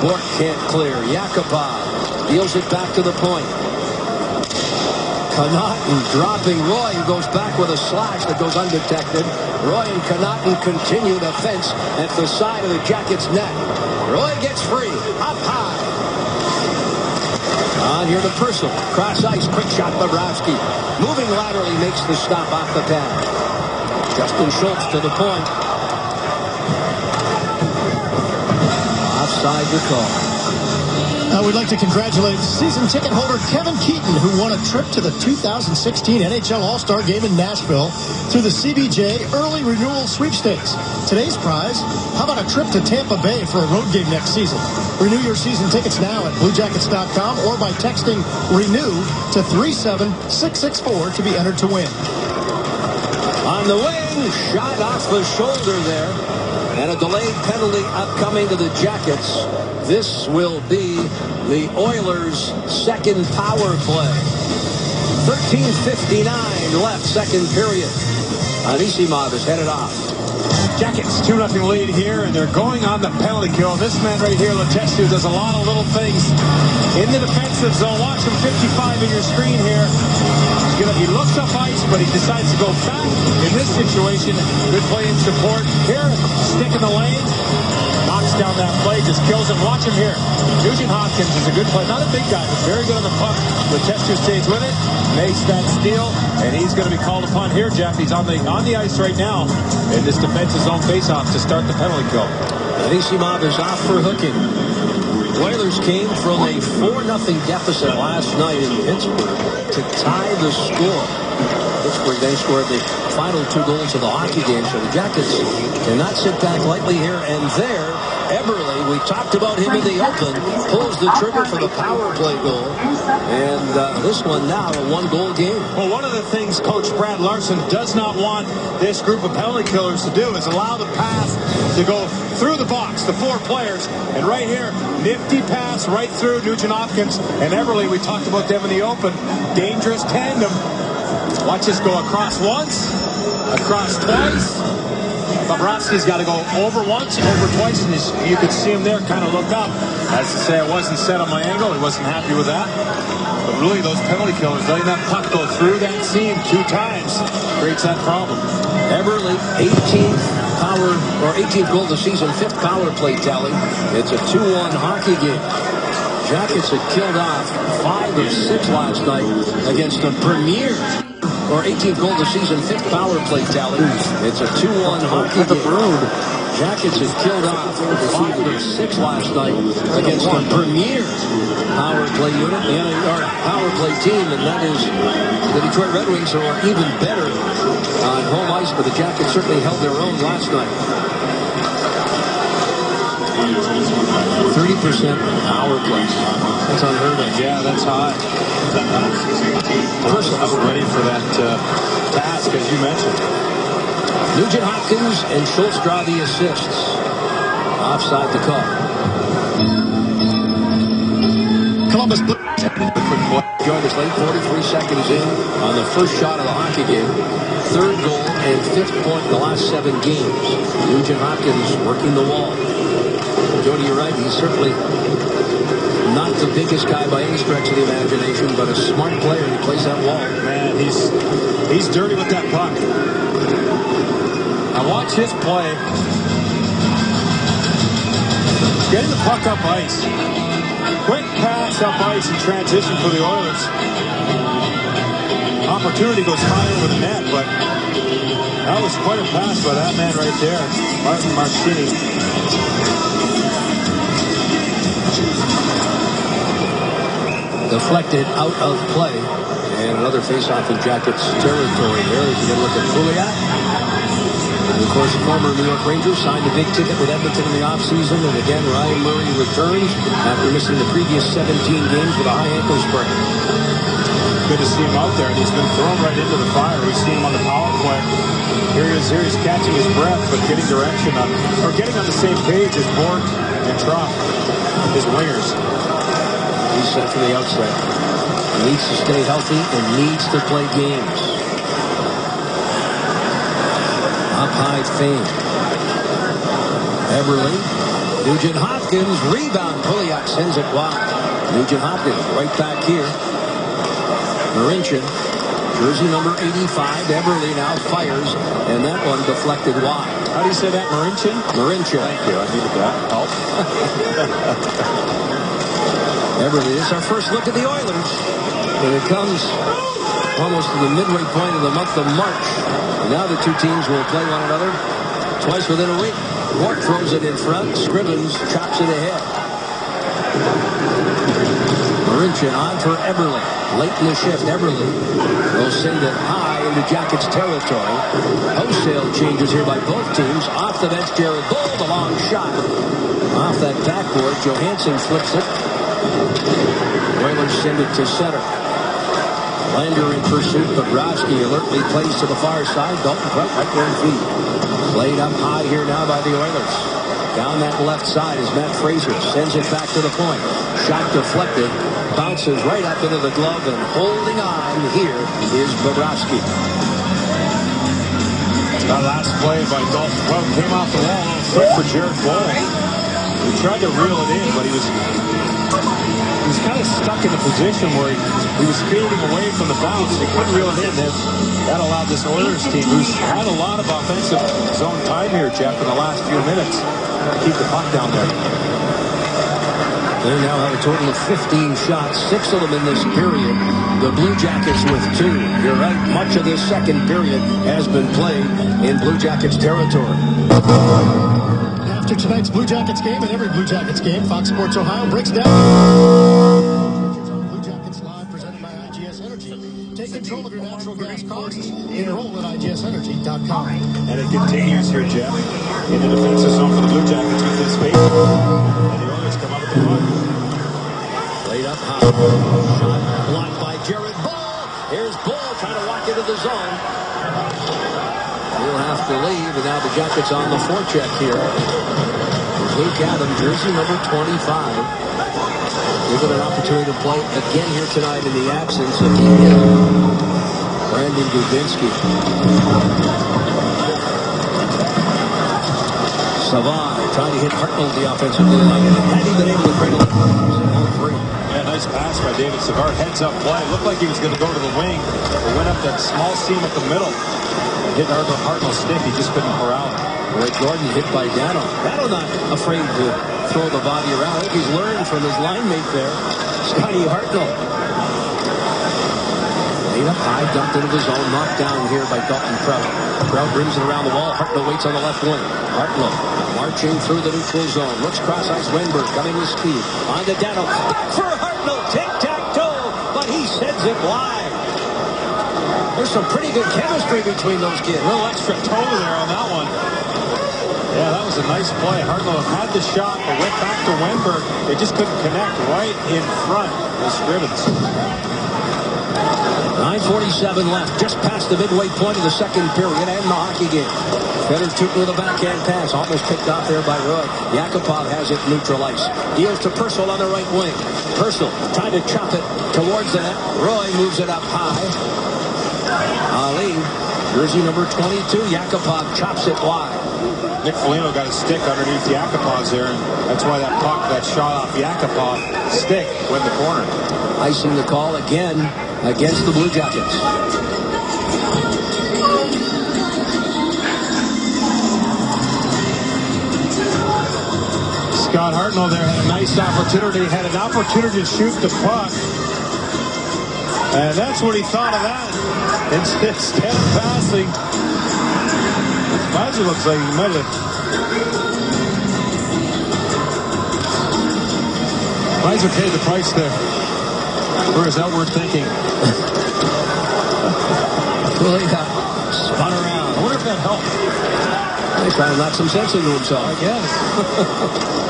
B: Bourque can't clear. Yakupov deals it back to the point. Connaughton dropping Roy, who goes back with a slash that goes undetected. Roy and Connaughton continued offense at the side of the Jackets' net. Roy gets free, up high. On here to Purcell. Cross ice, quick shot, Bobrovsky. Moving laterally makes the stop off the pad. Justin Schultz to the point. Offside the call.
A: We'd like to congratulate season ticket holder Kevin Keaton, who won a trip to the 2016 NHL All-Star Game in Nashville through the CBJ Early Renewal Sweepstakes. Today's prize, how about a trip to Tampa Bay for a road game next season? Renew your season tickets now at BlueJackets.com or by texting RENEW to 37664 to be entered to win.
B: On the wing, shot off the shoulder there. And a delayed penalty upcoming to the Jackets. This will be the Oilers' second power play. 13:59 left, second period. Anisimov is headed off.
C: Jackets 2-0 lead here, and they're going on the penalty kill. This man right here, Letestu, does a lot of little things in the defensive zone. Watch him 55 in your screen here. He looks up ice, but he decides to go back. In this situation, good play in support. Here, stick in the lane. Knocks down that play, just kills him. Watch him here. Nugent Hopkins is a good play. Not a big guy, but very good on the puck. Letestu stays with it, makes that steal, and he's going to be called upon here, Jeff. He's on the ice right now in this defensive zone faceoff to start the penalty kill.
B: Anisimov is off for hooking. Oilers came from a 4-0 deficit last night in Pittsburgh to tie the score. Pittsburgh then scored the final 2 goals of the hockey game, so the Jackets cannot sit back lightly here. And there, Eberle, we talked about him in the open, pulls the trigger for the power play goal. And this one now a 1-goal game.
C: Well, one of the things Coach Brad Larson does not want this group of penalty killers to do is allow the pass to go through the box, the 4 players. And right here, nifty pass right through Nugent Hopkins and Eberle. We talked about them in the open. Dangerous tandem. Watch this go across once, across twice, Bobrovsky's got to go over once, over twice, and you could see him there kind of look up. As to say, I wasn't set on my angle. He wasn't happy with that. But really, those penalty killers, letting that puck go through that seam 2 times creates that problem.
B: Eberle, 18th goal of the season, 5th power play tally. It's a 2-1 hockey game. Jackets had killed off 5 of 6 last night against the premier. 18th goal of the season, 5th power play tally. It's a 2-1 hockey game. Jackets had killed off 5 of 6 last night against the premier power play unit, or power play team, and that is the Detroit Red Wings, who are even better on home ice, but the Jackets certainly held their own last night. 30% power play. That's unheard of.
C: Yeah, that's high. I was ready for that task, as you mentioned.
B: Nugent Hopkins and Schultz draw the assists. Offside the call.
A: Columbus Blue.
B: Joined us late, 43 seconds in on the first shot of the hockey game. 3rd goal and 5th point in the last 7 games. Nugent Hopkins working the wall. Jody, you're right. He's certainly not the biggest guy by any stretch of the imagination, but a smart player. He plays that wall.
C: Man, he's dirty with that puck. Now watch his play. Getting the puck up ice. Quick pass up ice in transition for the Oilers. Opportunity goes high over the net, but that was quite a pass by that man right there, Martin Marchini.
B: Deflected out of play. And another face-off in Jackets territory here as you get a look at Pouliot. And of course, former New York Rangers signed a big ticket with Edmonton in the offseason. And again, Ryan Murray returns after missing the previous 17 games with a high ankle sprain.
C: Good to see him out there, and he's been thrown right into the fire. We've seen him on the power play. Here he's catching his breath, but getting direction on, or getting on the same page as Borg and Trop, his wingers.
B: He said from the outset, he needs to stay healthy and needs to play games. Up high fade. Eberle. Nugent Hopkins. Rebound. Pouliot sends it wide. Nugent Hopkins right back here. Marincin. Jersey number 85. Eberle now fires. And that one deflected wide.
C: How do you say that? Marincin?
B: Marincin.
C: Thank you. I needed that help.
B: Eberle, this is our first look at the Oilers. And it comes almost to the midway point of the month of March. And now the two teams will play one another twice within a week. Ward throws it in front. Scrivens chops it ahead. Marincin on for Eberle. Late in the shift, Eberle will send it high into Jackets territory. Wholesale changes here by both teams. Off the bench, Jared Bull, the long shot. Off that backboard, Johansson flips it. Oilers send it to center. Lander in pursuit. Bobrovsky alertly plays to the far side. Dalton White right there in feet. Played up high here now by the Oilers. Down that left side is Matt Fraser. Sends it back to the point. Shot deflected. Bounces right up into the glove, and holding on here is Bobrovsky.
C: That last play by Dalton White came off the wall. Quick for Jared Bull. He tried to reel it in, but he was kind of stuck in a position where he was fading away from the bounce. He couldn't reel it in. That allowed this Oilers team, who's had a lot of offensive zone time here, Jeff, in the last few minutes, to keep the puck down there.
B: They now have a total of 15 shots, 6 of them in this period. The Blue Jackets with 2. You're right, much of this second period has been played in Blue Jackets territory.
A: After tonight's Blue Jackets game and every Blue Jackets game, Fox Sports Ohio breaks down. Blue Jackets Live presented by IGS Energy. Take control of your natural gas costs. Enroll at IGSenergy.com.
C: And it continues here, Jeff, in the defensive zone for the Blue Jackets with this space. And the Oilers come up with the puck.
B: Laid up high. Shot blocked by Jared Bull. Here's Bull trying to walk into the zone. He'll have to leave, and now the Jackets on the forecheck here. Luke Adams, jersey number 25. Given an opportunity to play again here tonight in the absence of Brandon Dubinsky. Savard trying to hit Hartnell, the offensive blue line. Had he been able to cradle it? 0-3.
C: Yeah, nice pass by David Savard. Heads up play. Looked like he was going to go to the wing, but went up that small seam at the middle and hit Hartnell's stick. He just couldn't corral it.
B: Ray Gordon hit by Dano. Dano not afraid to throw the body around. I think he's learned from his line mate there, Scotty Hartnell. Laid up high, dumped into the zone, knocked down here by Dalton Prout. Prout brings it around the wall. Hartnell waits on the left wing. Hartnell marching through the neutral zone. Looks cross ice. Wenberg coming with speed. On to Dano. Back for Hartnell. Tic-tac-toe. But he sends it wide. There's some pretty good chemistry between those kids.
C: A little extra toe there on that one. Yeah, that was a nice play. Hartnell had the shot, but went back to Wenberg. They just couldn't connect right in front of Scrivens.
B: 9:47 left, just past the midway point of the second period and the hockey game. Fedor with a backhand pass, almost picked off there by Roy. Yakupov has it neutralized. Deals to Purcell on the right wing. Purcell trying to chop it towards the net. Roy moves it up high. Ali, jersey number 22. Yakupov chops it wide.
C: Nick Foligno got his stick underneath Yakupov's there, and that's why that puck, that shot off Yakupov's stick, went the corner.
B: Icing the call again against the Blue Jackets.
C: Scott Hartnell there had a nice opportunity, had an opportunity to shoot the puck. And that's what he thought of that. Instead of passing, Spicer looks like he might have. Spicer paid the price there for his outward thinking.
B: Well, he got spun around.
C: I wonder if that helped.
B: He's trying to knock some sense into himself.
C: I guess.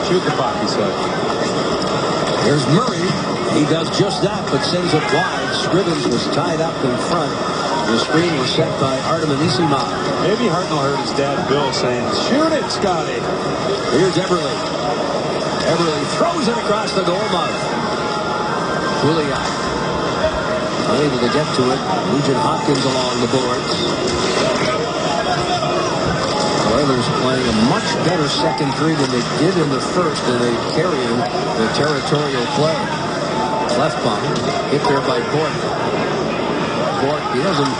C: Shoot the puck, he said.
B: Here's Murray. He does just that, but sends it wide. Scrivens was tied up in front. The screen was set by Artem Anisimov.
C: Maybe Hartnell heard his dad, Bill, saying, "Shoot it, Scotty."
B: Here's Eberle. Eberle throws it across the goal mouth. Juliak unable to get to it. Nugent Hopkins along the boards. Oilers playing a much better second period than they did in the first, and they carrying the territorial play. Left bump, hit there by Bork. Bork, he doesn't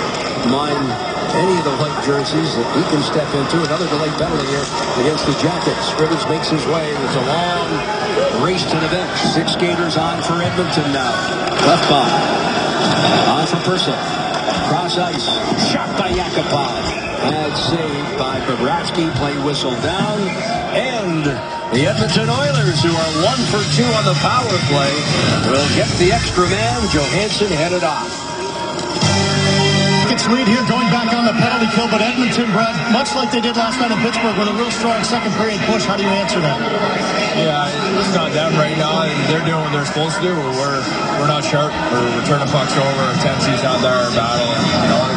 B: mind any of the white jerseys that he can step into. Another delayed penalty here against the Jackets. Scrivens makes his way. It's a long race to the bench. 6 skaters on for Edmonton now. Left bump. On for Purcell. Cross ice. Shot by Yakupov. Bad save by Bobrovsky. Play whistle down. And the Edmonton Oilers, who are 1 for 2 on the power play, will get the extra man. Johansson headed off.
A: Lead here going back on the penalty kill, but Edmonton, Brad, much like they did last night in Pittsburgh with a real strong second period push. How do you answer that?
F: Yeah, it's not them right now. They're doing what they're supposed to do. We're not sharp. We're returning pucks over. Our tendency's not there. Our battle, and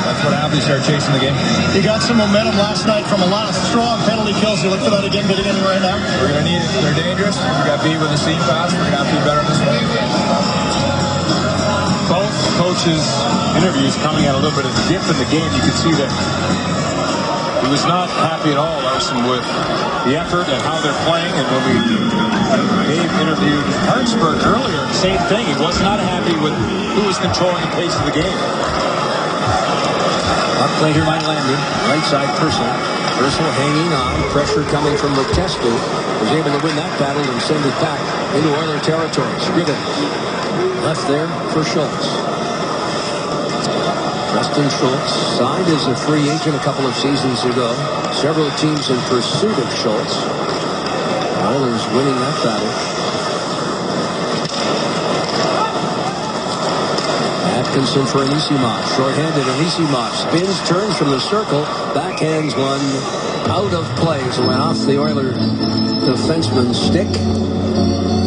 F: that's what happens. You start chasing the game.
A: You got some momentum last night from a lot of strong penalty kills. You look for that again, bidding in right now.
F: We're gonna need it. They're dangerous. We got beat with a seam pass. We're gonna have to be better this way.
C: Both coaches' interviews coming at a little bit of a dip in the game. You could see that he was not happy at all, Larson, with the effort and how they're playing. And when Dave interviewed Hartsburg earlier, same thing. He was not happy with who was controlling the pace of the game.
B: Up play here by Landon. Right side Purcell. Purcell hanging on. Pressure coming from Letestu. Was able to win that battle and send it back into Oiler territory. Scrivens left there for Schultz. Preston Schultz signed as a free agent a couple of seasons ago. Several teams in pursuit of Schultz. Oilers winning that battle. Atkinson for Anisimov. Short-handed Anisimov spins, turns from the circle, backhands one out of play. So went off the Oiler defenseman's stick.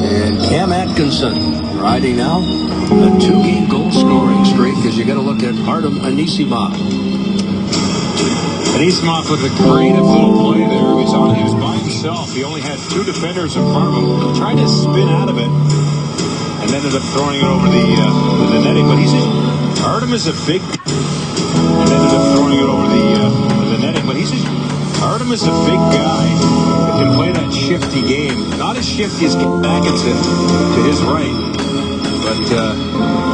B: And Cam Atkinson riding now a 2-game goal scoring streak as you got to look at Artem Anisimov.
C: Anisimov with a creative little play there. He was by himself. He only had 2 defenders in front of him. He tried to spin out of it and ended up throwing it over the netting. But Artem is a big. And ended up throwing it over the netting. But Artem is a big guy. can play that shifty game. Not as shifty as Atkinson to his right, but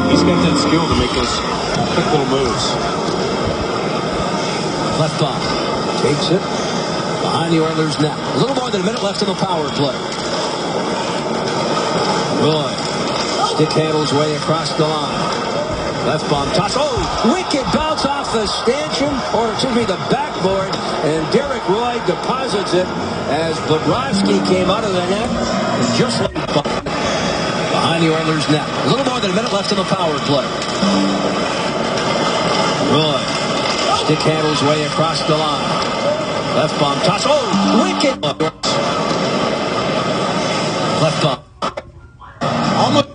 C: he's got that skill to make those quick little moves.
B: Left bomb. Takes it behind the Oilers' net. A little more than a minute left in the power play. Roy. Stick handles way across the line. Left bomb toss. Oh, wicked bounce off the stanchion, or excuse me, the backboard, and Derek Roy deposits it as Bobrovsky came out of the net and just like behind the Oilers' net. A little more than a minute left in the power play. Roy. Stick handles way across the line. Left bomb toss. Oh, wicked. Left bomb. Almost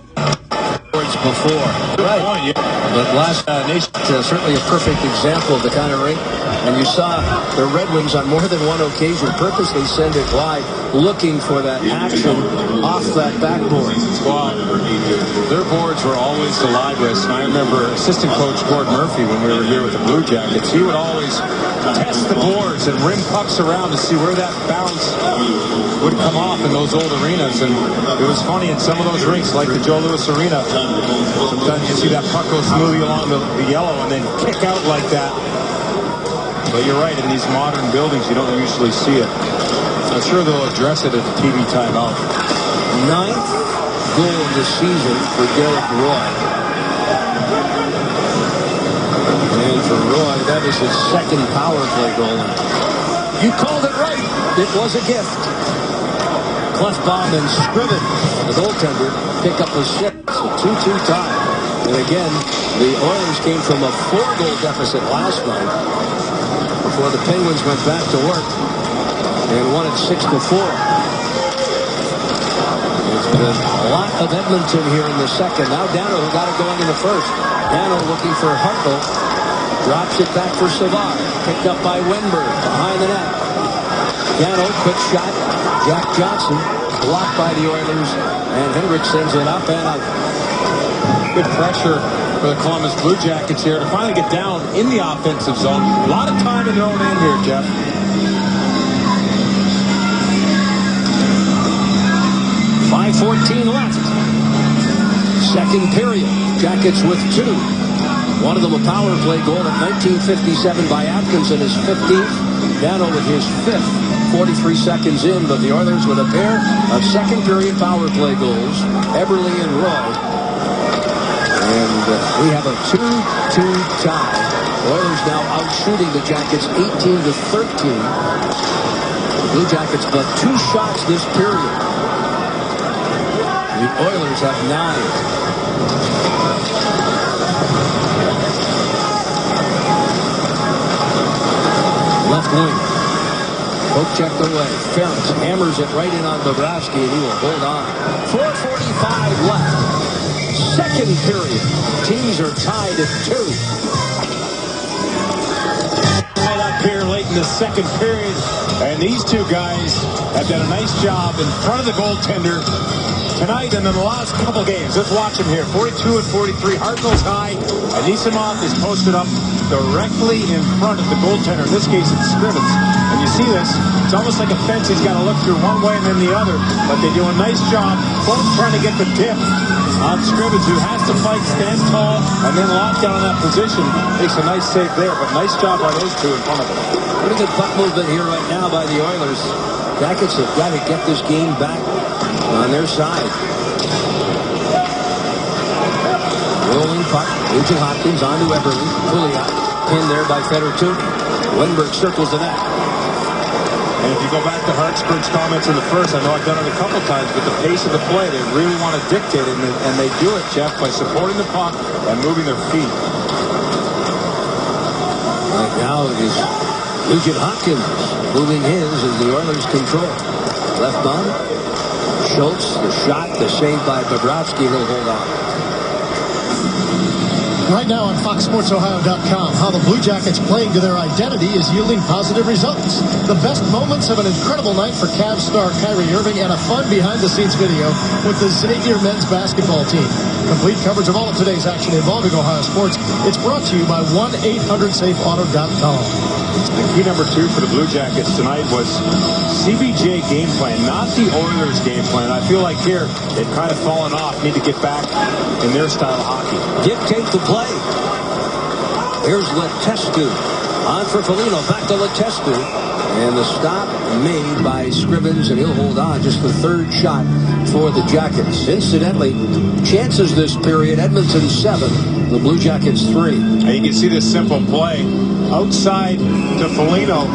B: before.
C: Right. Point, yeah.
B: But last nation certainly a perfect example of the kind of rink. And you saw the Red Wings on more than one occasion purposely send it wide, looking for that action off that backboard.
C: Well, their boards were always the liveliest. And I remember assistant coach Gord Murphy, when we were here with the Blue Jackets, he would always test the boards and rim pucks around to see where that bounce would come off in those old arenas. And it was funny, in some of those rinks, like the Joe Louis Arena, sometimes you see that puck go smoothly along the yellow and then kick out like that. But you're right, in these modern buildings, you don't usually see it. I'm sure they'll address it at the TV timeout.
B: 9th goal of the season for Derek Roy. And for Roy, that is his second power play goal. You called it right. It was a gift. Clefbaum and Scriven, the goaltender, pick up a 6. A 2-2 tie. And again, the Oilers came from a 4-goal deficit last night before the Penguins went back to work and won it 6-4. It's been a lot of Edmonton here in the second. Now Dano, who got it going in the first. Dano looking for Hartnell. Drops it back for Savard. Picked up by Wenberg behind the net. Dano, quick shot. Jack Johnson blocked by the Oilers. And Hendrick sends it up and out.
C: Good pressure for the Columbus Blue Jackets here to finally get down in the offensive zone. A lot of time in their own end here, Jeff.
B: 5:14 left. Second period. Jackets with 2. One of them a power play goal at 19:57 by Atkinson, his 15th. Dano with his 5th. 43 seconds in, but the Oilers with a pair of second period power play goals. Eberle and Roy. And we have a 2-2 tie. Oilers now out shooting the Jackets 18-13. The Blue Jackets but 2 shots this period. The Oilers have 9. Left wing. Poke checked away. Ferentz hammers it right in on Bobrovsky, and he will hold on. 4:45 left. Second period. Teams are tied at 2.
C: Right up here late in the second period, and these two guys have done a nice job in front of the goaltender tonight and in the last couple games. Let's watch them here. 42 and 43. Hartnell's high. Anisimov is posted up directly in front of the goaltender. In this case, it's Scrivens. And you see this, it's almost like a fence. He's got to look through one way and then the other. But they do a nice job, both trying to get the dip on Scrivens, who has to fight, stand tall, and then lock down in that position. Makes a nice save there, but nice job by those two in front of him.
B: Pretty good puck movement here right now by the Oilers. Jackets have got to get this game back on their side. Rolling puck. Nugent Hopkins onto Eberle. Pouliot pinned there by Fedor-Tuch. Wenberg circles the net.
C: And if you go back to Hartsburg's comments in the first, I know I've done it a couple times, but the pace of the play, they really want to dictate it, and they do it, Jeff, by supporting the puck and moving their feet.
B: Right now it is Nugent Hopkins moving his as the Oilers control. Left bomb. Schultz, the shot, the save by Bobrovsky. He'll hold on.
A: Right now on FoxSportsOhio.com, how the Blue Jackets playing to their identity is yielding positive results. The best moments of an incredible night for Cavs star Kyrie Irving and a fun behind-the-scenes video with the Xavier men's basketball team. Complete coverage of all of today's action involving Ohio sports. It's brought to you by 1-800-SAFE-AUTO.com.
G: The key number 2 for the Blue Jackets tonight was CBJ game plan, not the Oilers game plan. I feel like here they've kind of fallen off, need to get back in their style of hockey.
B: Dictate the play. Here's Letestu on for Foligno, back to Letestu, and the stop made by Scrivens, and he'll hold on. Just the third shot for the Jackets. Incidentally, chances this period, Edmonton 7, the Blue Jackets 3.
G: Now you can see this simple play outside to Foligno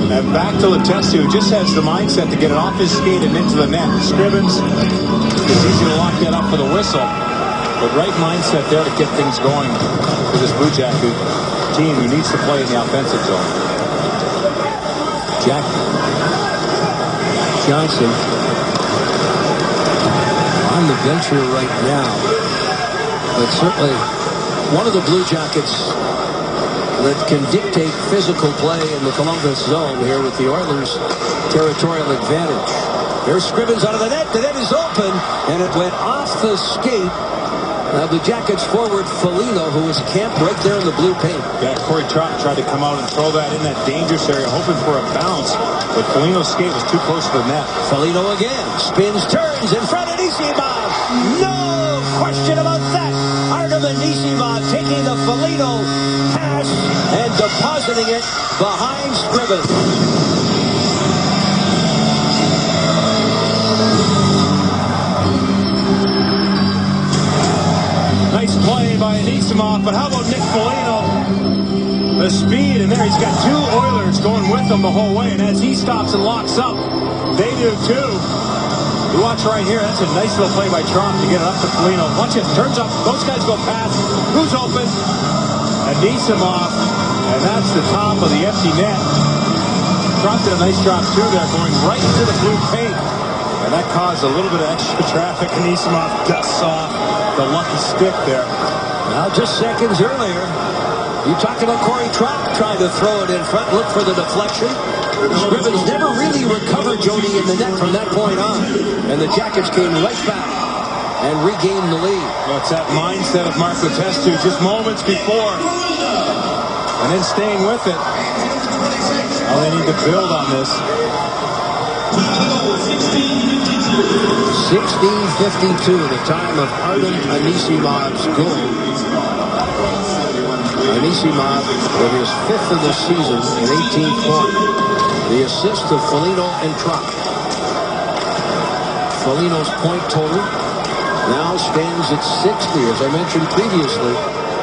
G: and back to Letestu, who just has the mindset to get it off his skate and into the net. Scrivens, it's easy to lock that up for the whistle, but right mindset there to get things going for this Blue Jacket team who needs to play in the offensive zone.
B: Jack Johnson on the bench here right now, but certainly one of the Blue Jackets that can dictate physical play in the Columbus zone here with the Oilers' territorial advantage. There's Scrivens out of the net. The net is open, and it went off the skate. Now the Jackets forward Foligno, who was camped right there in the blue paint.
G: Yeah, Corey Trott tried to come out and throw that in that dangerous area, hoping for a bounce, but Foligno's skate was too close to the net.
B: Foligno again, spins, turns in front of Anisimov. No question about that. Artem Anisimov taking the Foligno pass and depositing it behind Scrivens.
G: Nice play by Anisimov, but how about Nick Foligno? The speed, and there he's got 2 Oilers going with him the whole way, and as he stops and locks up, they do too. You watch right here, that's a nice little play by Trump to get it up to Foligno. Watch it, turns up, those guys go past. Who's open? Anisimov, and that's the top of the empty net. Trump did a nice job too there, going right into the blue paint. And that caused a little bit of extra traffic. Anisimov dusts off the lucky stick there.
B: Now just seconds earlier, you talked about Corey Trott trying to throw it in front, look for the deflection. Scrivens never really recovered Jody in the net from that point on. And the Jackets came right back and regained the lead.
G: Well, it's that mindset of Mark Letestu just moments before. And then staying with it. Now they need to build on this.
B: 16:52, the time of Artem Anisimov's goal. Anisimov with his 5th of the season and 18th point. The assist of Foligno and Trump. Foligno's point total now stands at 60. As I mentioned previously,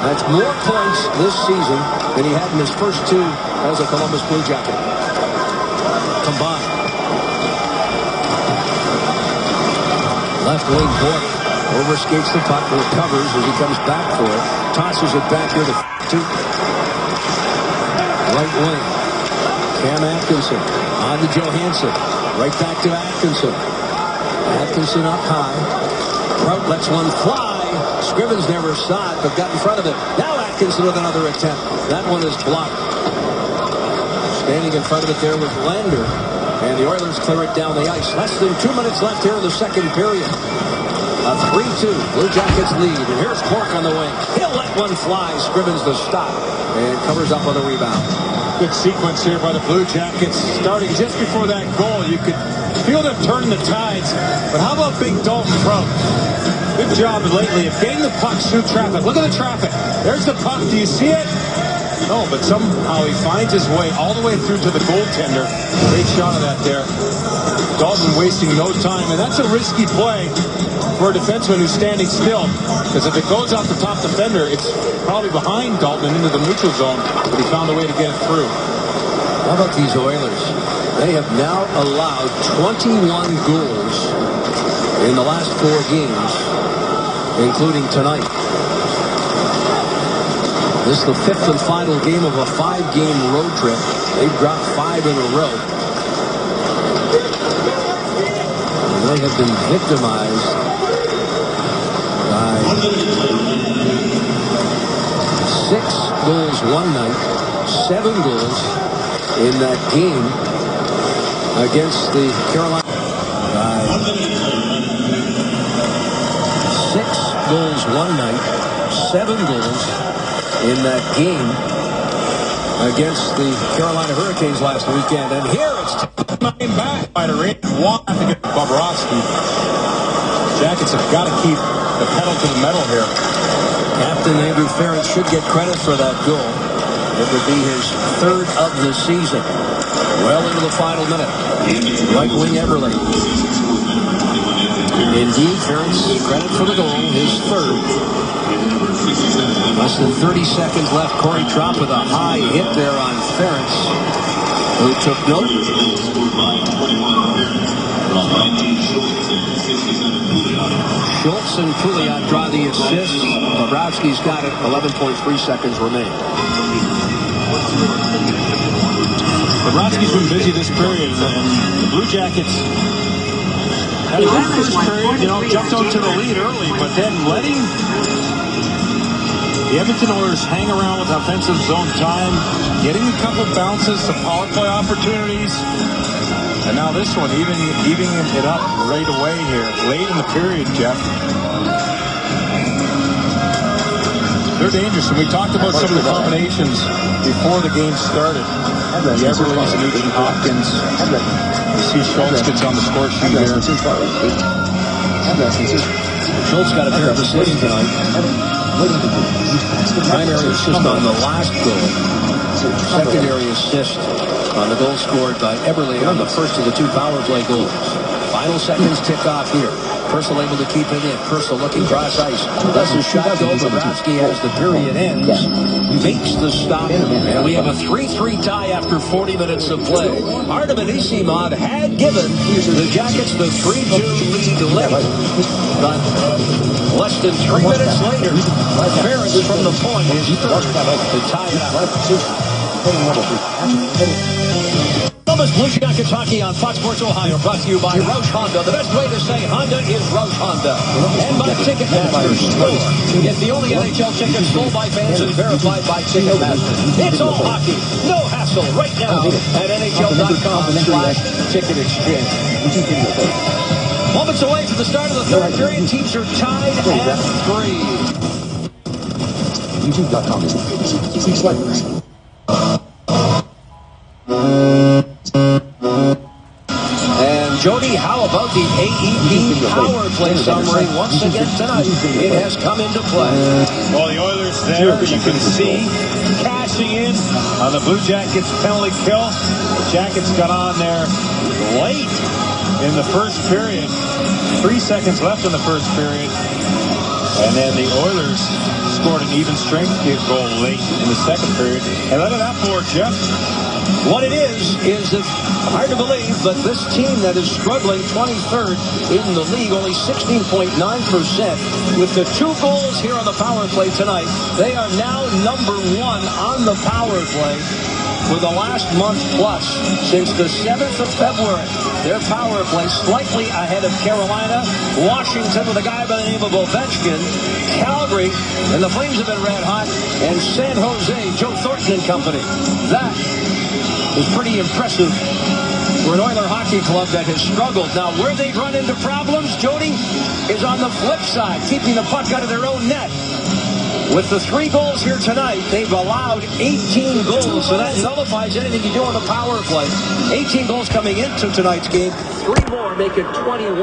B: that's more points this season than he had in his first 2 as a Columbus Blue Jacket combined. Left wing Bork overskates the puck, recovers as he comes back for it, tosses it back here to 2. Right wing, Cam Atkinson on to Johansson, right back to Atkinson. Atkinson up high. Trout lets one fly. Scrivens never saw it, but got in front of it. Now Atkinson with another attempt. That one is blocked. Standing in front of it there was Lander. And the Oilers clear it down the ice. Less than 2 minutes left here in the second period. A 3-2 Blue Jackets lead. And here's Cork on the wing. He'll let one fly. Scrivens the stop. And covers up on the rebound.
G: Good sequence here by the Blue Jackets. Starting just before that goal, you could feel them turning the tides. But how about big Dalton Trout? Good job lately of getting the puck through traffic. Look at the traffic. There's the puck. Do you see it? No, but somehow he finds his way all the way through to the goaltender. Great shot of that there. Dalton wasting no time, and that's a risky play for a defenseman who's standing still. Because if it goes off the top defender, it's probably behind Dalton and into the neutral zone, but he found a way to get it through.
B: How about these Oilers? They have now allowed 21 goals in the last 4 games, including tonight. This is the 5th and final game of a 5-game road trip. They've dropped 5 in a row. And they have been victimized by goals one night, 7 goals in that game against the Carolina. 6 goals one night, 7 goals in that game against the Carolina Hurricanes last weekend. And here it's
G: 9 back by the Rangers. 1 against Bobrovsky. Jackets have got to keep the pedal to the metal here.
B: Captain Andrew Ference should get credit for that goal. It would be his 3rd of the season. Well into the final minute. Right wing Eberle. Indeed, Ference, credit for the goal, his 3rd. Less than 30 seconds left. Corey Tropp with a high hit there on Ference, who took note. Schultz and Pouliot draw the assist. Bobrovsky's got it. 11.3 seconds remain.
G: Bobrovsky's been busy this period, and the Blue Jackets had a good first period, jumped out to the lead early, but then letting the Edmonton Oilers hang around with offensive zone time, getting a couple bounces, some power play opportunities, and now this one, evening it up right away here, late in the period, Jeff. They're dangerous, and we talked about some of the combinations before the game started. The Eberle's and Nugent Hopkins. You see Schultz gets on the score sheet here.
B: Schultz got a pair of assists tonight. Primary assist on the last goal. Secondary assist on the goal scored by Eberle on the first of the 2 power play goals. Final seconds tick off here. Purcell able to keep it in. Purcell looking cross ice. Lets his shot go. Bobrovsky, as the period ends, makes the stop. And we have a 3-3 tie after 40 minutes of play. Artem Anisimov had given the Jackets the 3-2 lead late. But less than 3 minutes later, Ference from the point is third to tie it up. Columbus Bluejackets hockey on Fox Sports Ohio, brought to you by Roush Honda. The best way to say Honda is Roush Honda. And by Ticketmaster Store. It's the only NHL ticket sold by fans and verified by Ticketmaster. It's all hockey, no hassle, right now at NHL.com/ticket exchange. Moments away from the start of the 3rd period. Teams are tied at 3.
H: YouTube.com is please like this.
B: Jody, how about the AEP power play summary once again tonight? It has come into play.
G: Well, the Oilers there, you can see, cashing in on the Blue Jackets penalty kill. The Jackets got on there late in the first period. 3 seconds left in the first period. And then the Oilers scored an even strength goal late in the second period. And look at that for Jeff.
B: What it is that hard to believe, but this team that is struggling 23rd in the league, only 16.9%, with the 2 goals here on the power play tonight, they are now number 1 on the power play for the last month plus since the 7th of February. Their power play slightly ahead of Carolina, Washington with a guy by the name of Ovechkin, Calgary, and the Flames have been red hot, and San Jose, Joe Thornton and company. That is pretty impressive for an Oiler hockey club that has struggled. Now, where they've run into problems, Jody, is on the flip side, keeping the puck out of their own net. With the 3 goals here tonight, they've allowed 18 goals, so that nullifies anything you do on the power play. 18 goals coming into tonight's game. 3 more make it 21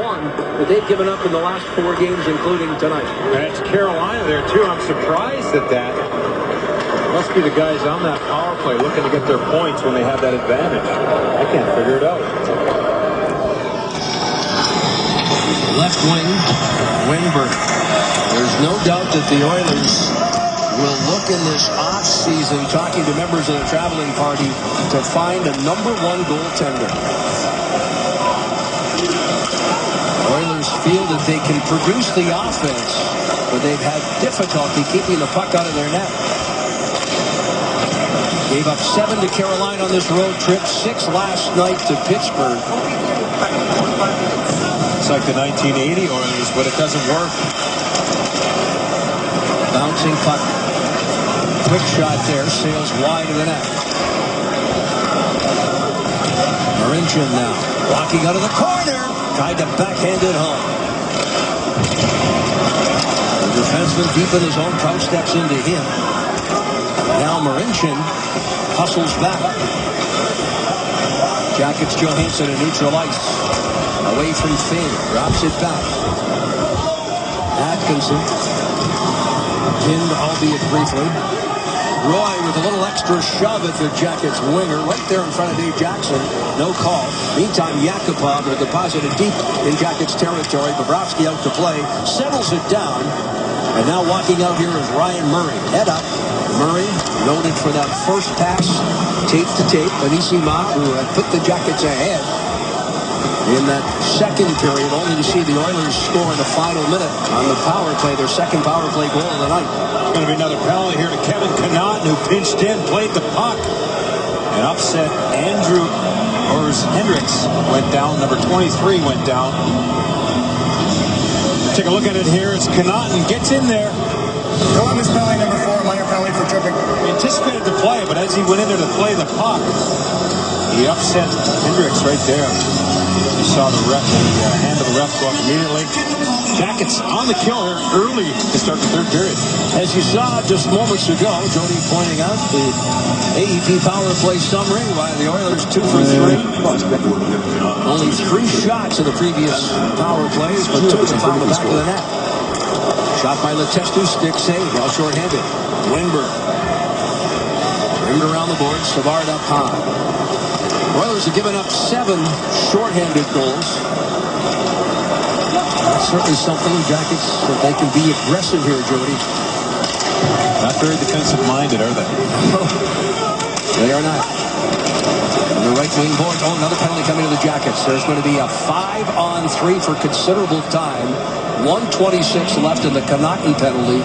B: that they've given up in the last 4 games, including tonight.
G: And it's Carolina there, too. I'm surprised at that. Must be the guys on that power play looking to get their points when they have that advantage. I can't figure it out.
B: Left wing, Wenberg. There's no doubt that the Oilers will look in this off-season, talking to members of the traveling party, to find a number 1 goaltender. Oilers feel that they can produce the offense, but they've had difficulty keeping the puck out of their net. Gave up 7 to Carolina on this road trip, 6 last night to Pittsburgh.
G: It's like the 1980 Oilers, but it doesn't work.
B: Bouncing puck. Quick shot there, sails wide of the net. Marincin now, walking out of the corner, tried to backhand it home. The defenseman deep in his own crowd steps into him. Now Marincin hustles back. Jackets Johansson in neutral ice. Away from Finn, drops it back. Atkinson, pinned albeit briefly. Roy with a little extra shove at the Jackets winger, right there in front of Dave Jackson. No call. Meantime, Yakupov will deposit it deep in Jackets territory. Bobrovsky out to play, settles it down. And now walking out here is Ryan Murray. Head up. Murray noted for that first pass, tape to tape. Anisimov, who had put the Jackets ahead in that second period, only to see the Oilers score in the final minute on the power play, their second power play goal of the night.
C: It's going to be another penalty here to Kevin Connaughton, who pinched in, played the puck, and upset Hendricks went down. Number 23 went down. Take a look at it here as Connaughton gets in there.
E: Columbus penalty number 4, minor penalty for tripping.
C: He anticipated the play, but as he went in there to play the puck, he upset Hendricks right there. You saw the ref, the hand of the ref go up immediately. Jackets on the kill here early to start the third period.
B: As you saw just moments ago, Jody pointing out the AEP power play summary by the Oilers 2 for 3. Only 3 shots in the previous power plays, but 2 of them found the back of the net. Shot by Letestu, stick save, while short-handed. Wingberg. Rimmed around the board, Savard up high. Oilers have given up 7 short-handed goals. That's certainly something, Jackets, that they can be aggressive here, Jody.
C: Not very defensive-minded, are they?
B: They are not. On the right wing board, another penalty coming to the Jackets. There's going to be a 5-on-3 for considerable time. 1:26 left in the Connaughton penalty.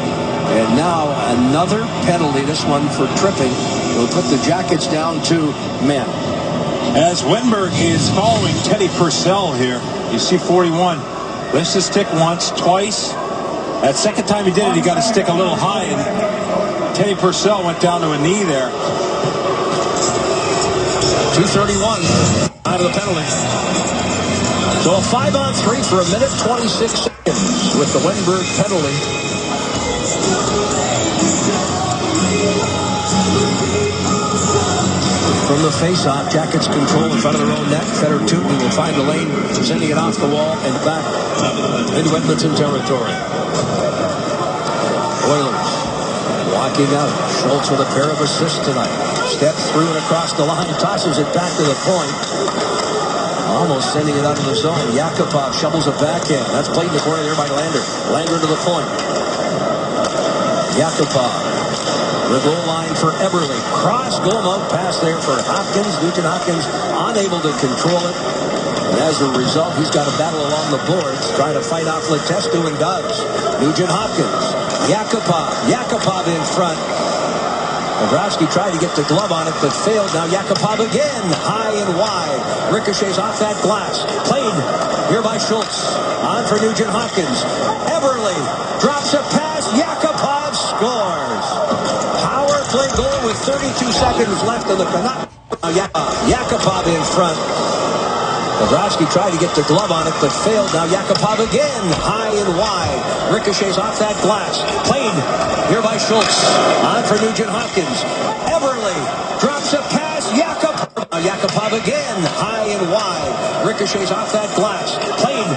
B: And now another penalty, this one for tripping, will put the Jackets down to men.
C: As Wennberg is following Teddy Purcell here, you see 41. Lifts his stick once, twice. That second time he did it, he got his stick a little high, and Teddy Purcell went down to a knee there.
B: 2:31 out of the penalty. So a 5-on-3 for 1:26 seconds with the Wennberg penalty. From the face-off, Jackets control in front of their own net. Fetter Tootin will find the lane, sending it off the wall and back into Edmonton territory. Oilers walking out. Schultz with a pair of assists tonight. Steps through and across the line, tosses it back to the point. Almost sending it out of the zone. Yakupov shovels it backhand. That's played in the corner there by Lander. Lander to the point. Yakupov. The goal line for Eberle. Cross goal mouth pass there for Hopkins. Nugent Hopkins unable to control it. And as a result, he's got a battle along the boards, trying to fight off Letestu, and does. Nugent Hopkins. Yakupov in front. Bobrovsky tried to get the glove on it, but failed. Now Yakupov again, high and wide. Ricochets off that glass. Played here by Schultz. On for Nugent Hopkins. Eberle drops a pass. Yakupov scores. Power play goal with 32 seconds left in the Canucks. Yakupov in front. Bobrovsky tried to get the glove on it, but failed. Now Yakupov again, high and wide. Ricochets off that glass. Played here by Schultz. On for Nugent Hopkins. Eberle drops a pass. Yakupov again, high and wide. Ricochets off that glass. Played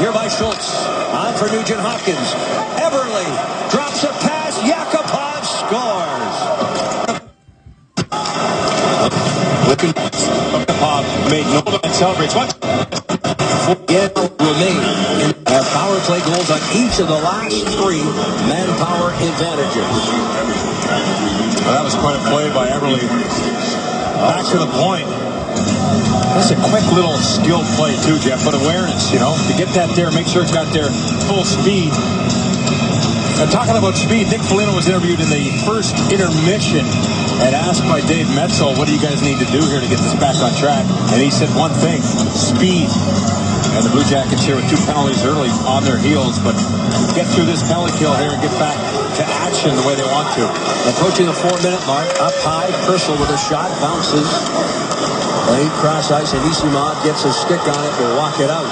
B: here by Schultz. On for Nugent Hopkins. Eberle drops a pass. Yakupov scores.
C: Yakupov made no celebrates. What?
B: Yet remain. Power play goals on each of the last 3 manpower advantages.
C: Well, that was quite a play by Eberle. Back to the point. That's a quick little skill play too, Jeff, but awareness, to get that there, make sure it's got their full speed. And talking about speed, Nick Foligno was interviewed in the first intermission and asked by Dave Metzel, what do you guys need to do here to get this back on track? And he said one thing, speed.
B: And the Blue Jackets here with 2 penalties early on their heels, but get through this penalty kill here and get back to action the way they want to. Approaching the 4-minute mark, up high, Purcell with a shot, bounces. Played cross ice, and Anisimov gets a stick on it, will walk it out.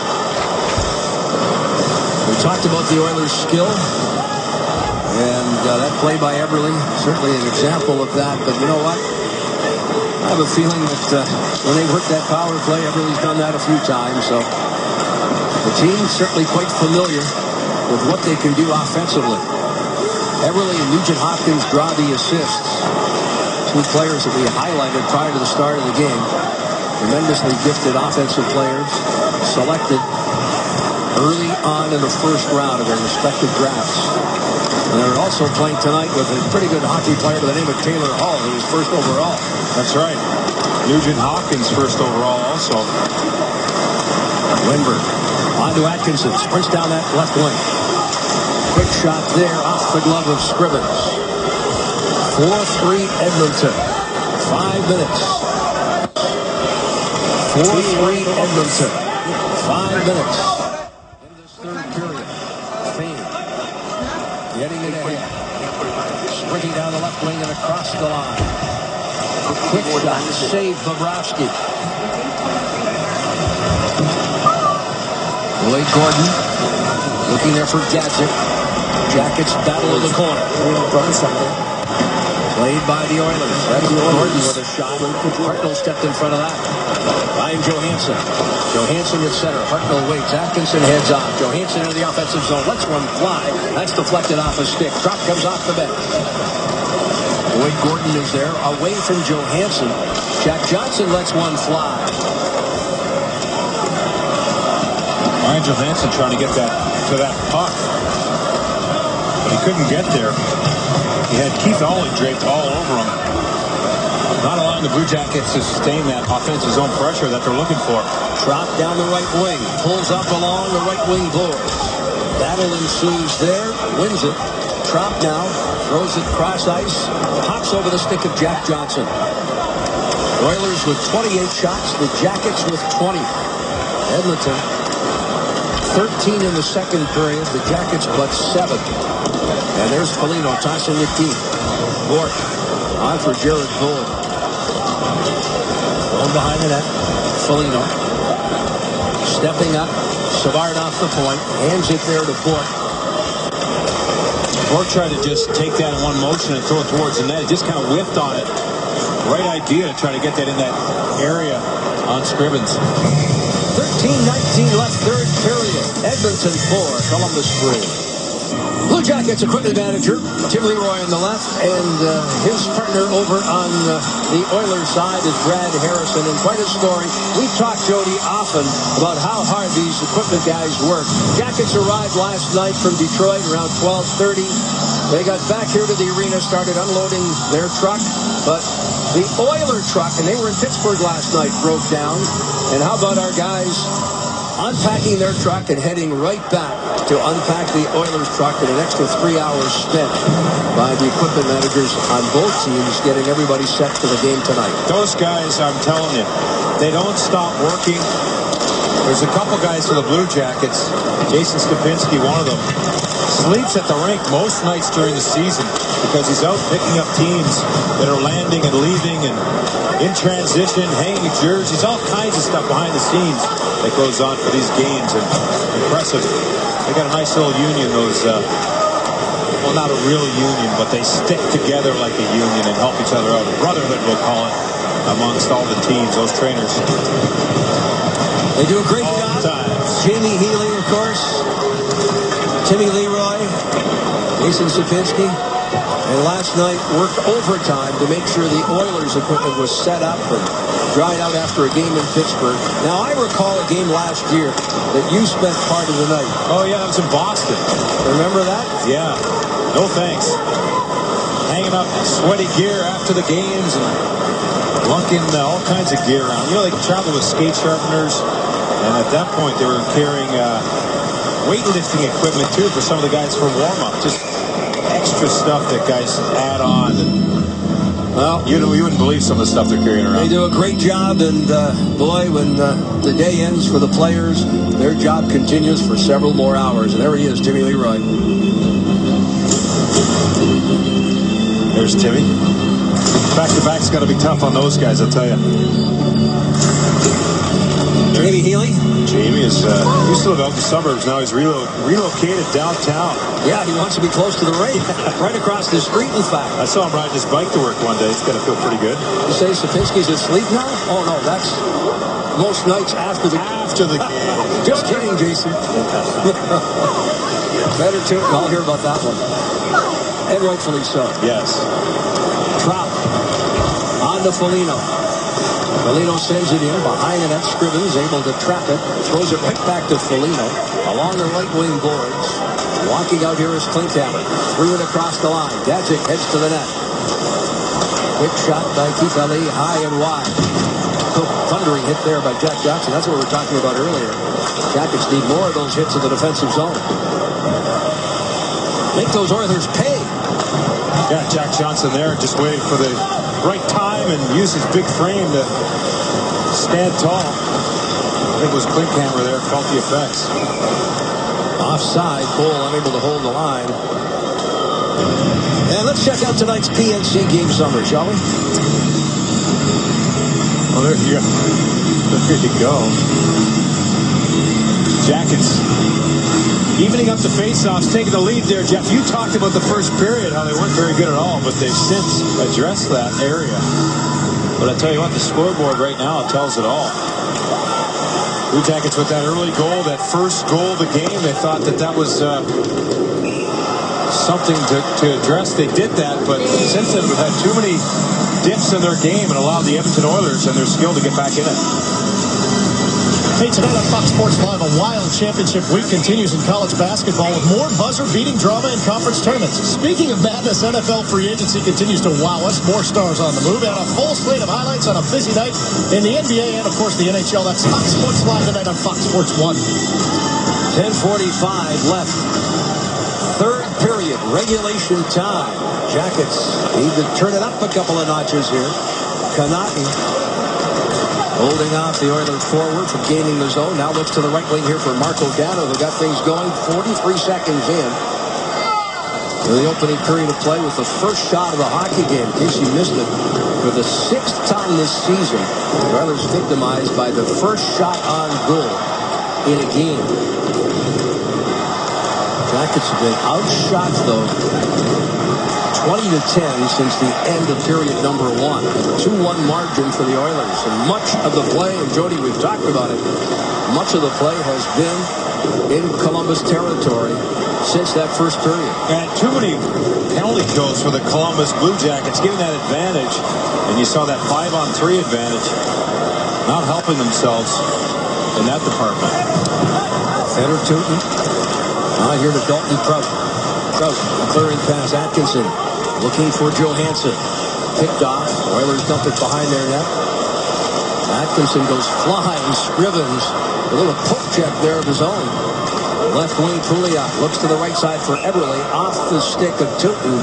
B: We talked about the Oilers' skill, and that play by Eberle, certainly an example of that, but you know what? I have a feeling that when they work that power play, Eberle's done that a few times, so the team's certainly quite familiar with what they can do offensively. Eberle and Nugent Hopkins draw the assists. 2 players that we highlighted prior to the start of the game. Tremendously gifted offensive players selected early on in the first round of their respective drafts. And they're also playing tonight with a pretty good hockey player by the name of Taylor Hall, who was first overall.
C: That's right. Nugent Hopkins first overall also.
B: Lindbergh on to Atkinson, sprints down that left wing. Quick shot there off the glove of Scrivens. 4-3 Edmonton. 5 minutes. 4-3 Edmonton. 5 minutes. In this third period. Fane getting it ahead. Sprinting down the left wing and across the line. A quick shot to save Bobrovsky. Lloyd Gordon looking there for Gadget. Jackets battle in the corner. Played by the Oilers. That's Gordon with a shot. Hartnell stepped in front of that. Ryan Johansson. Johansson at center. Hartnell waits. Atkinson heads off. Johansson into the offensive zone. Lets one fly. That's deflected off a stick. Drop comes off the bench. Lloyd Gordon is there. Away from Johansson. Jack Johnson lets one fly.
C: Ryan Johansson trying to get that to that puck, but he couldn't get there. He had Keith Ollie draped all over him, not allowing the Blue Jackets to sustain that offensive zone pressure that they're looking for.
B: Drop down the right wing, pulls up along the right wing boards. Battle ensues there, wins it. Trop now throws it cross ice, hops over the stick of Jack Johnson. Oilers with 28 shots, the Jackets with 20. Edmonton 13 in the second period, the Jackets but 7. And there's Foligno tossing the key. Gort on for Jared Bowen. Going behind the net. Foligno stepping up. Savard off the point. Hands it there to Gort.
C: Gort tried to just take that in one motion and throw it towards the net. He just kind of whiffed on it. Right idea to try to get that in that area on Scrivens.
B: 13-19 left third period. Edmonton 4, Columbus 3. Blue Jackets equipment manager Tim Leroy on the left, and his partner over on the Oilers side is Brad Harrison. And quite a story. We've talked, Jody, often about how hard these equipment guys work. Jackets arrived last night from Detroit around 12:30. They got back here to the arena, started unloading their truck, but the Oiler truck, and they were in Pittsburgh last night, broke down. And how about our guys unpacking their truck and heading right back to unpack the Oilers truck in an extra 3 hours spent by the equipment managers on both teams, getting everybody set for the game tonight.
C: Those guys, I'm telling you, they don't stop working. There's a couple guys for the Blue Jackets. Jason Stupinski, one of them, sleeps at the rink most nights during the season because he's out picking up teams that are landing and leaving and in transition, hanging jerseys, all kinds of stuff behind the scenes that goes on for these games. And impressive. They got a nice little union, those, well, not a real union, but they stick together like a union and help each other out. A brotherhood, we'll call it, amongst all the teams, those trainers.
B: They do a great
C: all
B: job.
C: The time.
B: Jamie Healy, of course. Timmy Leroy. Jason Stupinski. And last night worked overtime to make sure the Oilers equipment was set up and dried out after a game in Pittsburgh. Now, I recall a game last year that you spent part of the night.
C: Oh, yeah, that was in Boston.
B: Remember that?
C: Yeah. No thanks. Hanging up sweaty gear after the games and lunking all kinds of gear around. You know, they travel with skate sharpeners. And at that point, they were carrying weightlifting equipment, too, for some of the guys for warm-up. Just extra stuff that guys add on. And Well, you wouldn't believe some of the stuff they're carrying around.
B: They do a great job, and boy, when the day ends for the players, their job continues for several more hours. And there he is, Timmy Leroy.
C: There's Timmy. Back-to-back's got to be tough on those guys, I'll tell you.
B: Jamie Healy?
C: Jamie is used to live out in the suburbs. Now he's relocated downtown.
B: Yeah, he wants to be close to the rink. Right across the street, in fact.
C: I saw him ride his bike to work one day. He's got to feel pretty good.
B: You say Sapinski's asleep now? Oh, no, that's most nights after the
C: game.
B: Just kidding, Jason. Better too. I'll hear about that one. And rightfully so.
C: Yes.
B: Trout. On to Foligno. Foligno sends it in behind the net. Scrivens able to trap it. Throws it right back to Foligno. Along the right wing boards. Walking out here is Klinkhammer. Threw it across the line. Dajic heads to the net. Quick shot by Keith Ali, high and wide. Thundering hit there by Jack Johnson. That's what we were talking about earlier. Jackets need more of those hits in the defensive zone. Make those Oilers pay.
C: Yeah, Jack Johnson there just waiting for the right time and use his big frame to stand tall. I think it was Klinkhammer there, felt the effects.
B: Offside, Cole unable to hold the line. And let's check out tonight's PNC game summary, shall we?
C: Oh, there you go. There you go. Jackets evening up the faceoffs, taking the lead there, Jeff. You talked about the first period, how they weren't very good at all, but they've since addressed that area. But I tell you what, the scoreboard right now tells it all. Blue Jackets with that early goal, that first goal of the game, they thought that was something to address. They did that, but since then we've had too many dips in their game and allowed the Edmonton Oilers and their skill to get back in it.
A: Hey, tonight on Fox Sports Live, a wild championship week continues in college basketball with more buzzer-beating drama in conference tournaments. Speaking of madness, NFL free agency continues to wow us. More stars on the move and a full slate of highlights on a busy night in the NBA and, of course, the NHL. That's Fox Sports Live tonight on Fox Sports 1.
B: 10:45 left. Third period, regulation time. Jackets need to turn it up a couple of notches here. Kanati holding off the Oilers forward from gaining the zone. Now looks to the right wing here for Marco Dano. They got things going 43 seconds in. The opening period of play with the first shot of the hockey game. In case you missed it, for the 6th time this season, the Oilers victimized by the first shot on goal in a game. Jackets have been outshot, though, 20-10 since the end of period number 1. 2-1 margin for the Oilers. And much of the play, and Jody, we've talked about it, much of the play has been in Columbus territory since that first period.
C: And too many penalty kills for the Columbus Bluejackets, getting that advantage. And you saw that 5-on-3 advantage, not helping themselves in that department.
B: Feder Tootin. Now here to Dalton Prout. Prout, clearing pass, Atkinson. Looking for Johansson. Picked off. Oilers dump it behind their net. Atkinson goes flying. Scrivens, a little poke check there of his own. Left wing Pouliot looks to the right side for Eberle. Off the stick of Tootin.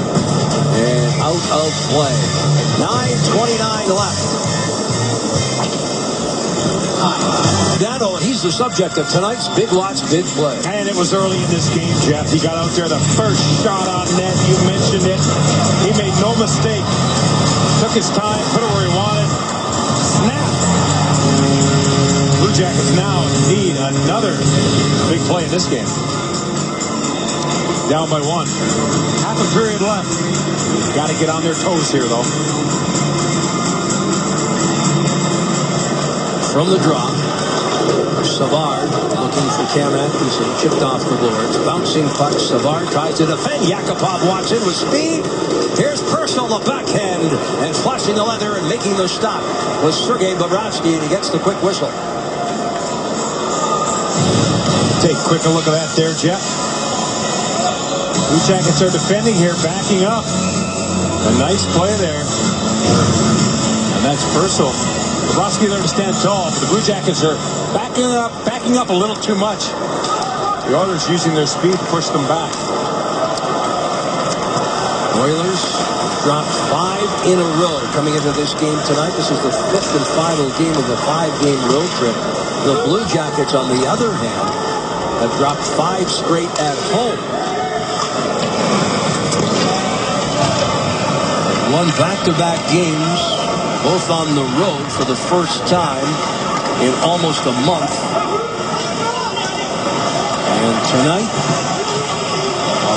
B: And out of play. 9:29 left. Dano, he's the subject of tonight's Big Lots Big Play.
C: And it was early in this game, Jeff. He got out there, the first shot on net. You mentioned it. He made no mistake. Took his time, put it where he wanted. Snap. Blue Jackets now need another big play in this game. Down by 1. Half a period left. Got to get on their toes here, though.
B: From the drop, Savard looking for Cam Atkinson, chipped off the boards, bouncing puck. Savard tries to defend. Yakupov walks in with speed. Here's Purcell, the backhand, and flashing the leather and making the stop was Sergei Bobrovsky, and he gets the quick whistle.
C: Take a quick look at that there, Jeff. Blue Jackets are defending here, backing up. A nice play there. And that's Purcell. Bobrovsky there to stand tall, but the Blue Jackets are backing up a little too much. The Oilers using their speed to push them back.
B: Oilers dropped 5 5 in a row coming into this game tonight. This is the 5th and final game of the 5-game road trip. The Blue Jackets, on the other hand, have dropped 5 straight at home. Won back-to-back games, both on the road for the first time in almost a month. And tonight,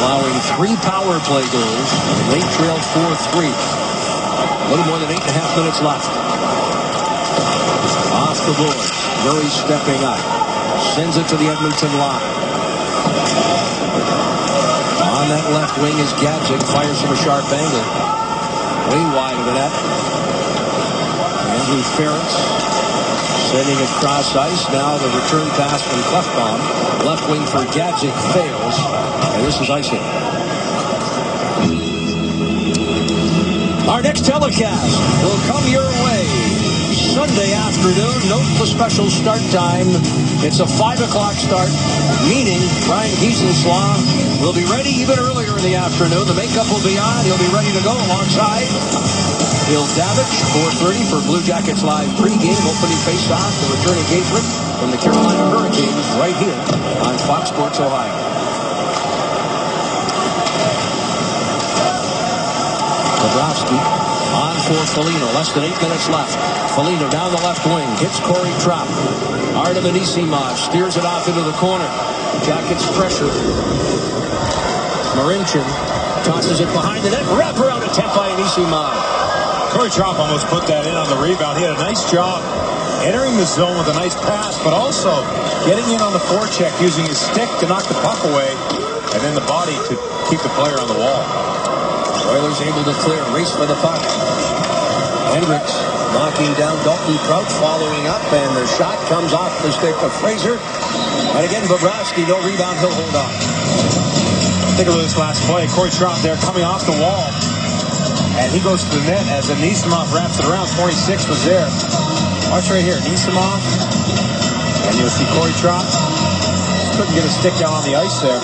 B: allowing 3 power play goals. They trail 4-3. A little more than 8.5 minutes left. Off the boards. Murray stepping up. Sends it to the Edmonton line. On that left wing is Gadzik. Fires from a sharp angle. Way wide of the net. Andrew Ferentz sending it cross ice. Now the return pass from Clefbaum. Left wing for Gadzik fails. And this is icing. Our next telecast will come your way Sunday afternoon. Note the special start time. It's a 5 o'clock start, meaning Ryan Giesenslaw will be ready even earlier in the afternoon. The makeup will be on. He'll be ready to go alongside Bill Davich, 4:30 for Blue Jackets Live pregame, opening face-off, the return engagement from the Carolina Hurricanes right here on Fox Sports Ohio. Bobrovsky on for Foligno. Less than 8 minutes left. Foligno down the left wing. Hits Corey Trout. Artem Anisimov steers it off into the corner. Jackets pressure. Marincin tosses it behind the net. Wraparound attempt by Anisimov.
C: Corey Trout almost put that in on the rebound. He had a nice job entering the zone with a nice pass, but also getting in on the forecheck using his stick to knock the puck away, and then the body to keep the player on the wall.
B: Oilers able to clear. Race for the puck. Hendricks knocking down Dalton Crouch, following up, and the shot comes off the stick of Fraser. And again, Bobrovsky, no rebound. He'll hold on.
C: Think of this last play. Corey Trout there coming off the wall. And he goes to the net as Anisimov wraps it around. 26 was there. Watch right here. Anisimov. And you'll see Corey Trout. Couldn't get a stick down on the ice there.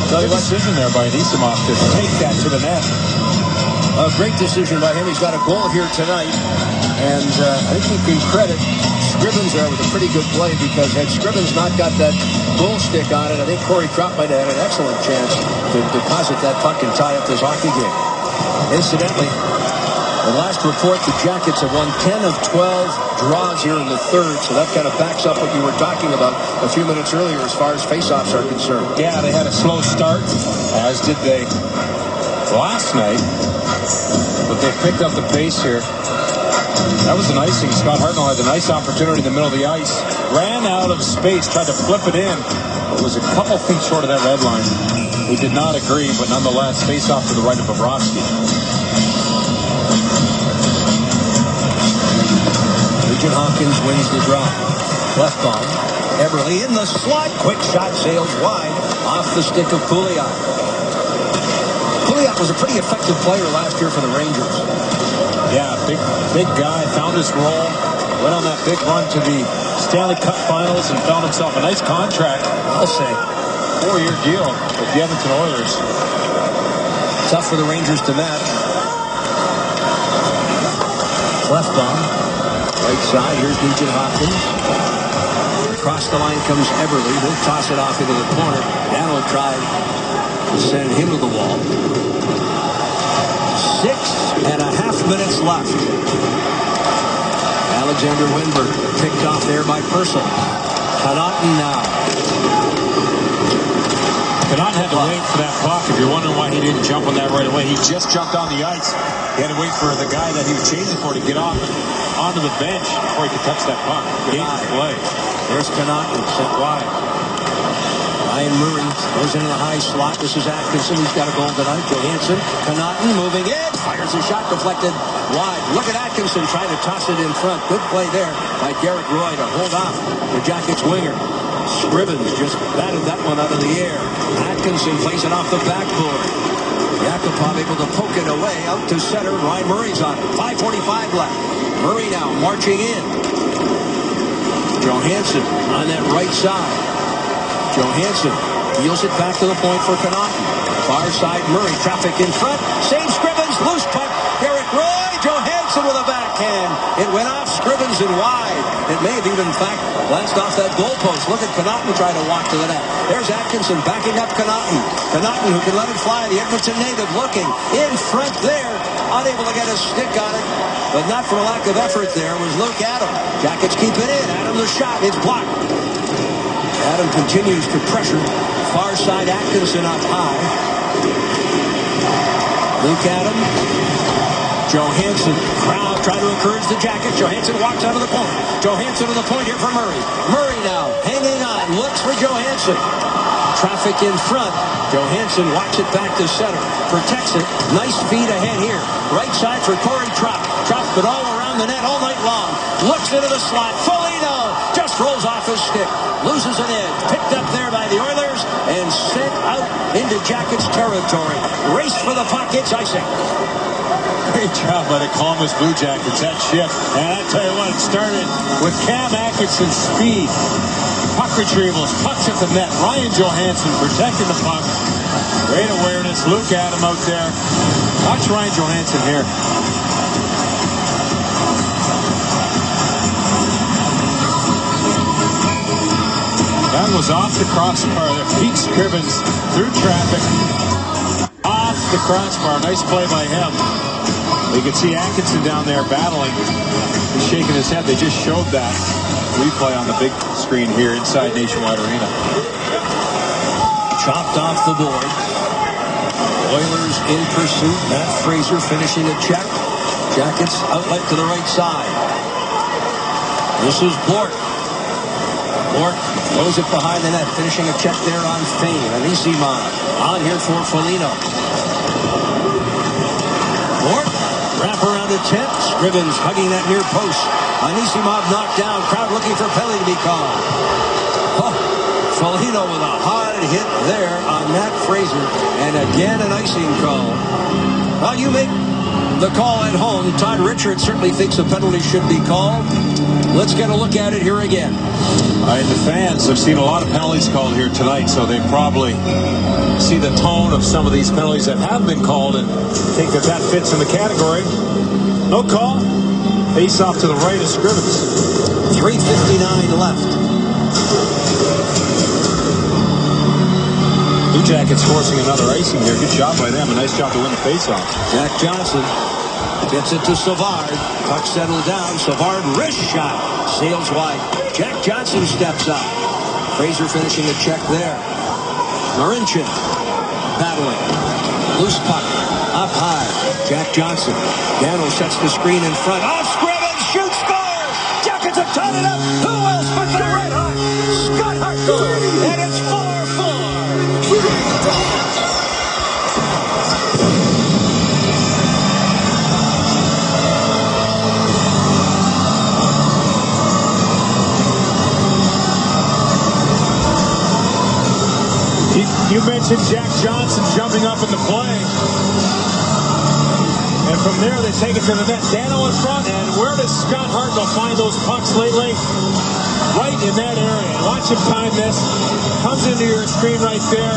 C: Good decision there by Anisimov to take that to the net.
B: A great decision by him. He's got a goal here tonight. And I think you can credit Scrivens there with a pretty good play, because had Scrivens not got that goal stick on it, I think Corey Trout might have had an excellent chance to deposit that puck and tie up this hockey game. Incidentally, the last report, the Jackets have won 10 of 12 draws here in the third, so that kind of backs up what you were talking about a few minutes earlier as far as faceoffs are concerned.
C: Yeah, they had a slow start, as did they last night, but they picked up the pace here. That was an icing. Scott Hartnell had a nice opportunity in the middle of the ice. Ran out of space, tried to flip it in. It was a couple feet short of that red line. He did not agree, but nonetheless, face off to the right of Bobrovsky.
B: Nugent Hopkins wins the draw. Left bomb. Eberle in the slot. Quick shot sails wide off the stick of Pouliot. Pouliot was a pretty effective player last year for the Rangers.
C: Yeah, big guy, found his role, went on that big run to the Stanley Cup Finals and found himself a nice contract. I'll say 4-year deal with the Edmonton Oilers.
B: Tough for the Rangers to match. Left bomb. Right side, here's Nugent Hopkins. Across the line comes Eberle. He'll toss it off into the corner. Dano tried to send him to the wall. 6.5 minutes left. Alexander Wennberg picked off there by Purcell. Connaughton now.
C: Connaughton had to wait for that puck. If you're wondering why he didn't jump on that right away, he just jumped on the ice. He had to wait for the guy that he was chasing for to get off onto the bench before he could touch that puck. Game play.
B: There's Connaughton sent wide. Ryan Murray goes into the high slot. This is Atkinson. He's got a goal tonight. Johansson. Connaughton moving in. Fires a shot deflected wide. Look at Atkinson trying to toss it in front. Good play there by Garrett Roy to hold off the Jackets winger. Scrivens just batted that one out of the air. Atkinson plays it off the backboard. Yakupov able to poke it away out to center. Ryan Murray's on it. 5:45 left. Murray now marching in. Johansson on that right side. Johansson wheels it back to the point for Connaughton. Far side, Murray. Traffic in front. Save Scrivens. Loose puck. Derek Roy. Johansson with a backhand. It went off Scrivens and wide. It may have even, in fact, glanced off that goalpost. Look at Connaughton try to walk to the net. There's Atkinson backing up Connaughton. Connaughton, who can let it fly. The Edmonton native looking in front there. Unable to get a stick on it, but not for a lack of effort there was Luke Adam. Jackets keep it in. Adam the shot. It's blocked. Adam continues to pressure. Far side, Atkinson up high. Luke Adam. Johansson. Crowd trying to encourage the Jackets. Johansson walks out of the point. Johansson to the point here for Murray. Murray now hanging on. Looks for Johansson. Traffic in front. Johansson walks it back to center. Protects it. Nice feed ahead here. Right side for Corey Trop. Trop it all around the net all night long. Looks into the slot. Foligno just rolls off his stick. Loses an edge. Picked up there by the Oilers and sent out into Jackets territory. Race for the puck. It's icing.
C: Great job by the Columbus Bluejackets, that shift. And I tell you what, it started with Cam Atkinson's speed. Puck retrievals, pucks at the net. Ryan Johansson protecting the puck. Great awareness. Luke Adam out there. Watch Ryan Johansson here. That was off the crossbar there. Pete Scrivens through traffic. Off the crossbar. Nice play by him. You can see Atkinson down there battling. He's shaking his head. They just showed that replay on the big screen here inside Nationwide Arena.
B: Chopped off the board. Oilers in pursuit. Matt Fraser finishing a check. Jackets outlet to the right side. This is Blort. Blort throws it behind the net. Finishing a check there on Fane. Anisimov on here for Foligno. Blort. Wrap around a 10. Scrivens hugging that near post. Anisimov knocked down. Crowd looking for Pelly to be called. Oh, Foligno with a hard hit there on Matt Fraser. And again an icing call. Well, you make the call at home. Todd Richards certainly thinks a penalty should be called. Let's get a look at it here again.
C: The fans have seen a lot of penalties called here tonight, so they probably see the tone of some of these penalties that have been called and think that that fits in the category. No call. Face off to the right of Scrivens.
B: 3:59 left.
C: Blue Jackets forcing another icing here. Good job by them. A nice job to win the faceoff.
B: Jack Johnson gets it to Savard. Puck settled down. Savard wrist shot. Sails wide. Jack Johnson steps up. Fraser finishing a check there. Marincin battling. Loose puck. Up high. Jack Johnson. Gano sets the screen in front. Off Scrivens. Shoot, score! Jackets have tied it up. Who else but the Red Hawk? Scott Hartnell. And it's 4-4.
G: You mentioned Jack Johnson jumping up in the play. And from there, they take it to the net. Dano in front. And where does Scott Hartnell find those pucks lately? Right in that area. Watch him time this. Comes into your screen right there.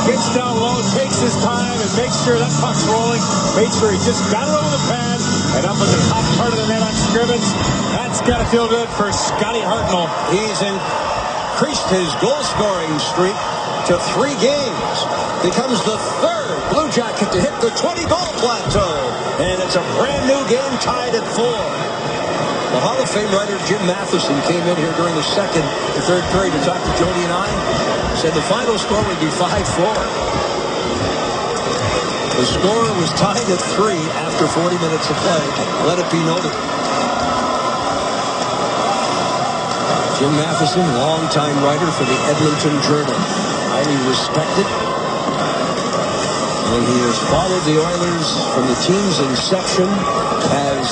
G: Gets down low, takes his time, and makes sure that puck's rolling. Makes sure he just got it over the pad and up in the top part of the net on Scrivens. That's got to feel good for Scotty Hartnell.
B: He's increased his goal-scoring streak to 3 games. Becomes the third Blue Jacket to hit the 20-goal plateau. And it's a brand new game tied at 4. The Hall of Fame writer Jim Matheson came in here during the second and third period to talk to Jody and I. Said the final score would be 5-4. The score was tied at 3 after 40 minutes of play. Let it be noted. Jim Matheson, longtime writer for the Edmonton Journal. Highly respected. And he has followed the Oilers from the team's inception as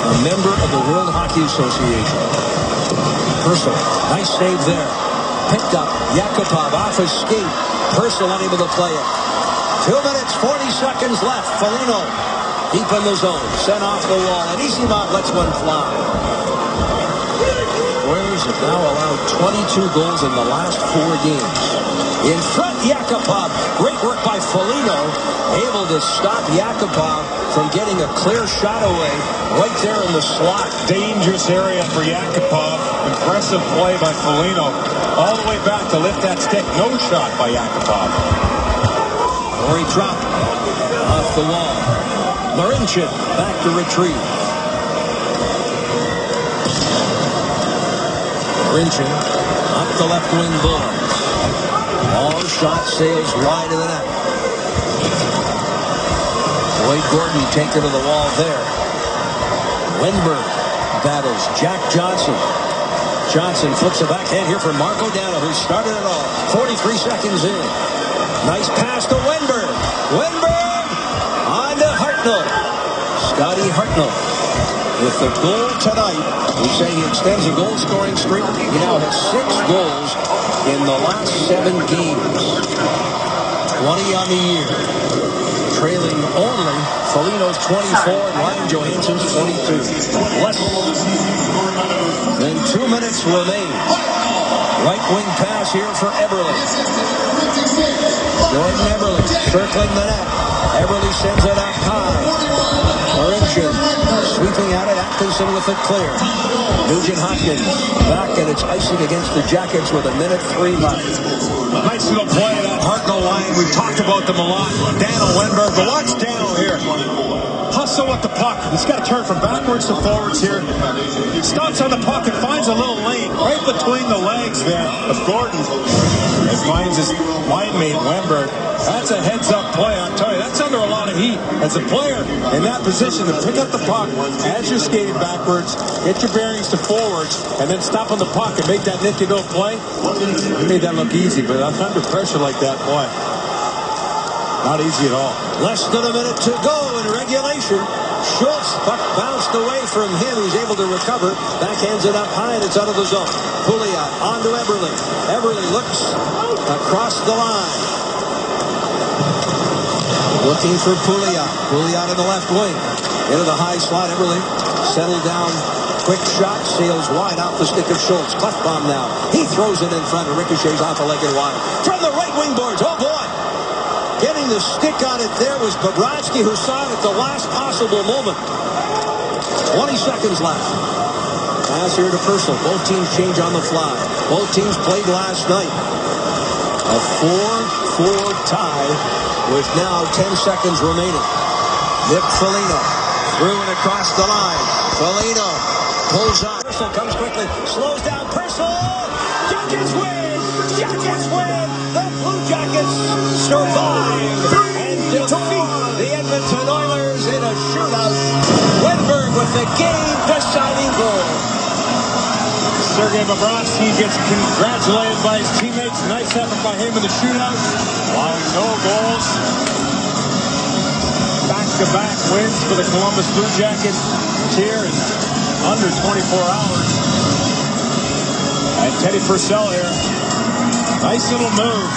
B: a member of the World Hockey Association. Purcell, nice save there. Picked up. Yakupov off his skate. Purcell unable to play it. 2 minutes, 40 seconds left. Foligno deep in the zone. Sent off the wall. And Anisimov lets one fly. Oilers have now allowed 22 goals in the last 4 games. In front, Yakupov. Great work by Foligno. Able to stop Yakupov from getting a clear shot away right there in the slot.
C: Dangerous area for Yakupov. Impressive play by Foligno. All the way back to lift that stick. No shot by Yakupov.
B: Or he dropped off the wall. Marincin back to retrieve. Marincin up the left wing boards. All shot sails wide of the net. Boyd Gordon taken to the wall there. Wenberg battles Jack Johnson. Johnson flips a backhand here for Marco Dano, who started it all. 43 seconds in. Nice pass to Wenberg. Wenberg on to Hartnell. Scotty Hartnell with the goal tonight. We say he extends a goal-scoring streak. He now has 6 goals in the last 7 games. 20 on the year. Trailing only Foligno's 24 and Ryan Johansson's 22. Less than 2 minutes remain. Right wing pass here for Eberle. Jordan Eberle circling the net. Eberle sends it up high. Marincin sweeping at it. Atkinson with it clear. Nugent Hopkins back, and it's icing against the Jackets with 1:03 left.
C: Nice little play of that Hartnell line. We've talked about them a lot. Dano, Wenberg, but watch Dano here. Hustle with the puck. He's got to turn from backwards to forwards here. Stops on the puck and finds a little lane right between the legs there of Gordon. It finds his line mate, Wenberg. That's a heads-up play. I'll tell you, that's under a lot of heat. As a player in that position to pick up the puck as you're skating backwards, get your bearings to forwards, and then stop on the puck and make that nifty-little play. He made that look easy, but under pressure like that, boy, not easy at all.
B: Less than a minute to go in regulation. Schultz, puck bounced away from him. He's able to recover. Backhands it up high, and it's out of the zone. Pouliot on to Eberle. Eberle looks across the line. Looking for Pouliot. Pouliot in the left wing. Into the high slot. Eberle settled down. Quick shot. Sails wide off the stick of Schultz. Klefbom now. He throws it in front and ricochets off a leg and wide. From the right wing boards. Oh, boy. Getting the stick on it there was Bobrovsky, who saw it at the last possible moment. 20 seconds left. Pass here to Purcell. Both teams change on the fly. Both teams played last night. A 4-4 tie with now 10 seconds remaining. Nick Foligno through and across the line. Foligno pulls on. Purcell comes quickly. Slows down. Purcell. Jackets win. Jackets win. The Blue Jackets survive and defeat the Edmonton Oilers in a shootout. Wenberg with the game-deciding goal.
C: Sergei Bobrovsky gets congratulated by his teammates. Nice effort by him in the shootout. Allowing no goals. Back-to-back wins for the Columbus Bluejackets here in under 24 hours. And Teddy Purcell here. Nice little move.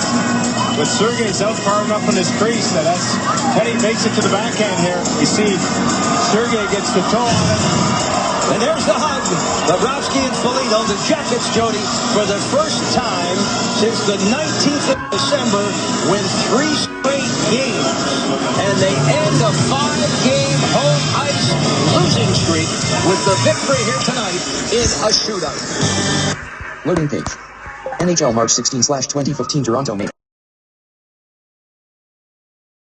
C: But Sergei's out far enough in his crease that Teddy makes it to the backhand here. You see, Sergei gets the toe on it.
B: And there's the hug. Bobrovsky and Foligno, the Jackets, Jody, for the first time since the 19th of December, win 3 straight games. And they end a 5-game home ice losing streak with the victory here tonight in a shootout.
H: Loading page. NHL March 16/2015 Toronto, Maine.